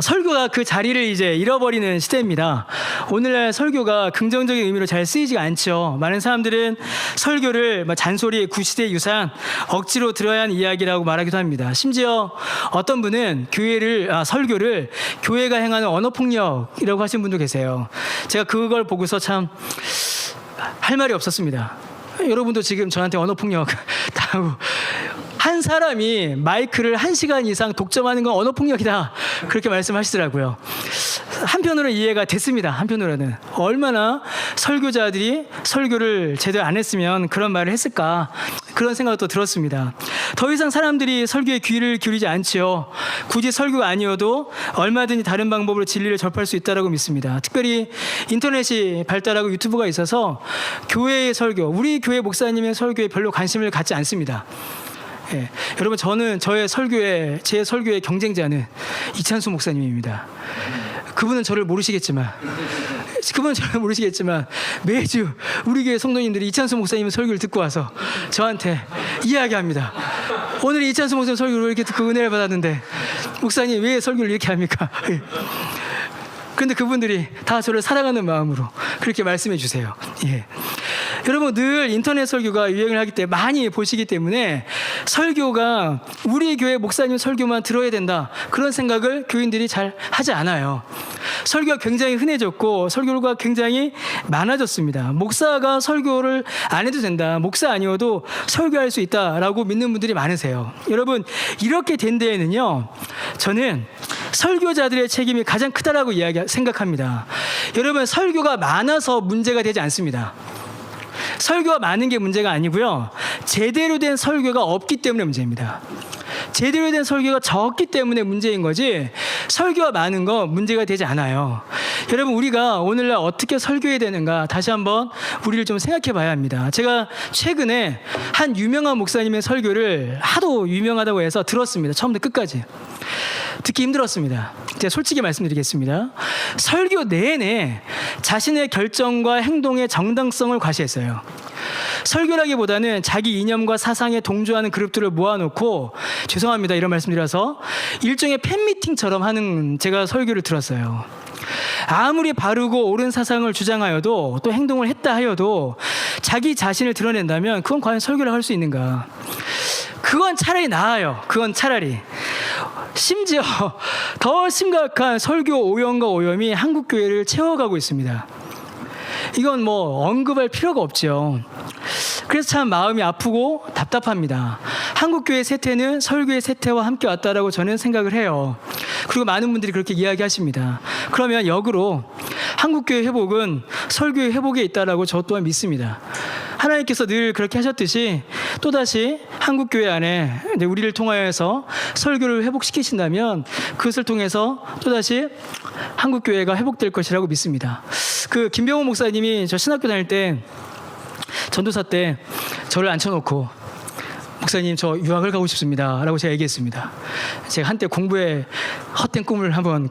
설교가 그 자리를 이제 잃어버리는 시대입니다. 오늘날 설교가 긍정적인 의미로 잘 쓰이지가 않죠. 많은 사람들은 설교를 잔소리, 구시대 유산, 억지로 들어야 하는 이야기라고 말하기도 합니다. 심지어 어떤 분은 설교를 교회가 행하는 언어폭력이라고 하신 분도 계세요. 제가 그걸 보고서 참 할 말이 없었습니다. 여러분도 지금 저한테 언어폭력 당하고 한 사람이 마이크를 1시간 이상 독점하는 건 언어폭력이다 그렇게 말씀하시더라고요. 한편으로는 이해가 됐습니다. 한편으로는 얼마나 설교자들이 설교를 제대로 안 했으면 그런 말을 했을까 그런 생각도 들었습니다. 더 이상 사람들이 설교에 귀를 기울이지 않지요. 굳이 설교가 아니어도 얼마든지 다른 방법으로 진리를 접할 수 있다고 믿습니다. 특별히 인터넷이 발달하고 유튜브가 있어서 교회의 설교, 우리 교회 목사님의 설교에 별로 관심을 갖지 않습니다. 예, 여러분 저는 제 설교의 경쟁자는 이찬수 목사님입니다. 그분은 저를 모르시겠지만 매주 우리 교회 성도님들이 이찬수 목사님 설교를 듣고 와서 저한테 이야기합니다. 오늘 이찬수 목사님 설교를 이렇게 듣고 은혜를 받았는데 목사님 왜 설교를 이렇게 합니까? 그런데 그분들이 다 저를 사랑하는 마음으로 그렇게 말씀해 주세요. 예. 여러분 늘 인터넷 설교가 유행을 하기 때문에 많이 보시기 때문에 설교가 우리 교회 목사님 설교만 들어야 된다 그런 생각을 교인들이 잘 하지 않아요. 설교가 굉장히 흔해졌고 설교가 굉장히 많아졌습니다. 목사가 설교를 안 해도 된다, 목사 아니어도 설교할 수 있다라고 믿는 분들이 많으세요. 여러분 이렇게 된 데에는요 저는 설교자들의 책임이 가장 크다라고 생각합니다. 여러분 설교가 많아서 문제가 되지 않습니다. 설교가 많은 게 문제가 아니고요. 제대로 된 설교가 없기 때문에 문제입니다. 제대로 된 설교가 적기 때문에 문제인 거지 설교가 많은 거 문제가 되지 않아요. 여러분 우리가 오늘날 어떻게 설교해야 되는가 다시 한번 우리를 좀 생각해 봐야 합니다. 제가 최근에 한 유명한 목사님의 설교를 하도 유명하다고 해서 들었습니다. 처음부터 끝까지. 듣기 힘들었습니다. 제가 솔직히 말씀드리겠습니다. 설교 내내 자신의 결정과 행동의 정당성을 과시했어요. 설교라기보다는 자기 이념과 사상에 동조하는 그룹들을 모아놓고 죄송합니다 이런 말씀드려서 일종의 팬미팅처럼 하는 제가 설교를 들었어요. 아무리 바르고 옳은 사상을 주장하여도 또 행동을 했다 하여도 자기 자신을 드러낸다면 그건 과연 설교를 할 수 있는가? 그건 차라리 나아요. 그건 차라리. 심지어 더 심각한 설교 오염과 오염이 한국 교회를 채워가고 있습니다. 이건 뭐 언급할 필요가 없죠. 그래서 참 마음이 아프고 답답합니다. 한국교회 세태는 설교의 세태와 함께 왔다라고 저는 생각을 해요. 그리고 많은 분들이 그렇게 이야기하십니다. 그러면 역으로 한국교회 회복은 설교의 회복에 있다라고 저 또한 믿습니다. 하나님께서 늘 그렇게 하셨듯이 또다시 한국교회 안에 우리를 통하여서 설교를 회복시키신다면 그것을 통해서 또다시 한국교회가 회복될 것이라고 믿습니다. 그 김병호 목사님이 저 신학교 다닐 때 전도사 때 저를 앉혀놓고 목사님 저 유학을 가고 싶습니다라고 제가 얘기했습니다. 제가 한때 공부에 헛된 꿈을 한번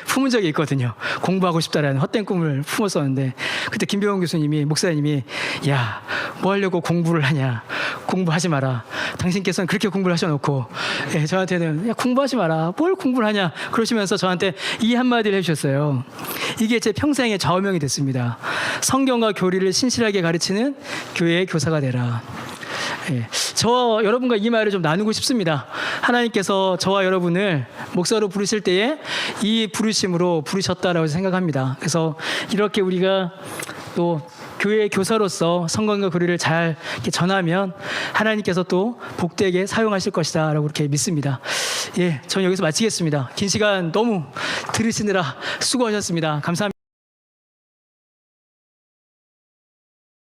품은 적이 있거든요. 공부하고 싶다라는 헛된 꿈을 품었었는데 그때 김병원 교수님이 목사님이 야, 뭐 하려고 공부를 하냐, 공부하지 마라. 당신께서는 그렇게 공부를 하셔놓고 예, 저한테는 야, 공부하지 마라, 뭘 공부를 하냐 그러시면서 저한테 이 한마디를 해주셨어요. 이게 제 평생의 좌우명이 됐습니다. 성경과 교리를 신실하게 가르치는 교회의 교사가 되라. 예, 저와 여러분과 이 말을 좀 나누고 싶습니다. 하나님께서 저와 여러분을 목사로 부르실 때에 이 부르심으로 부르셨다라고 생각합니다. 그래서 이렇게 우리가 또 교회의 교사로서 성경과 교리를 잘 이렇게 전하면 하나님께서 또 복되게 사용하실 것이다라고 그렇게 믿습니다. 예, 저는 여기서 마치겠습니다. 긴 시간 너무 들으시느라 수고하셨습니다. 감사합니다.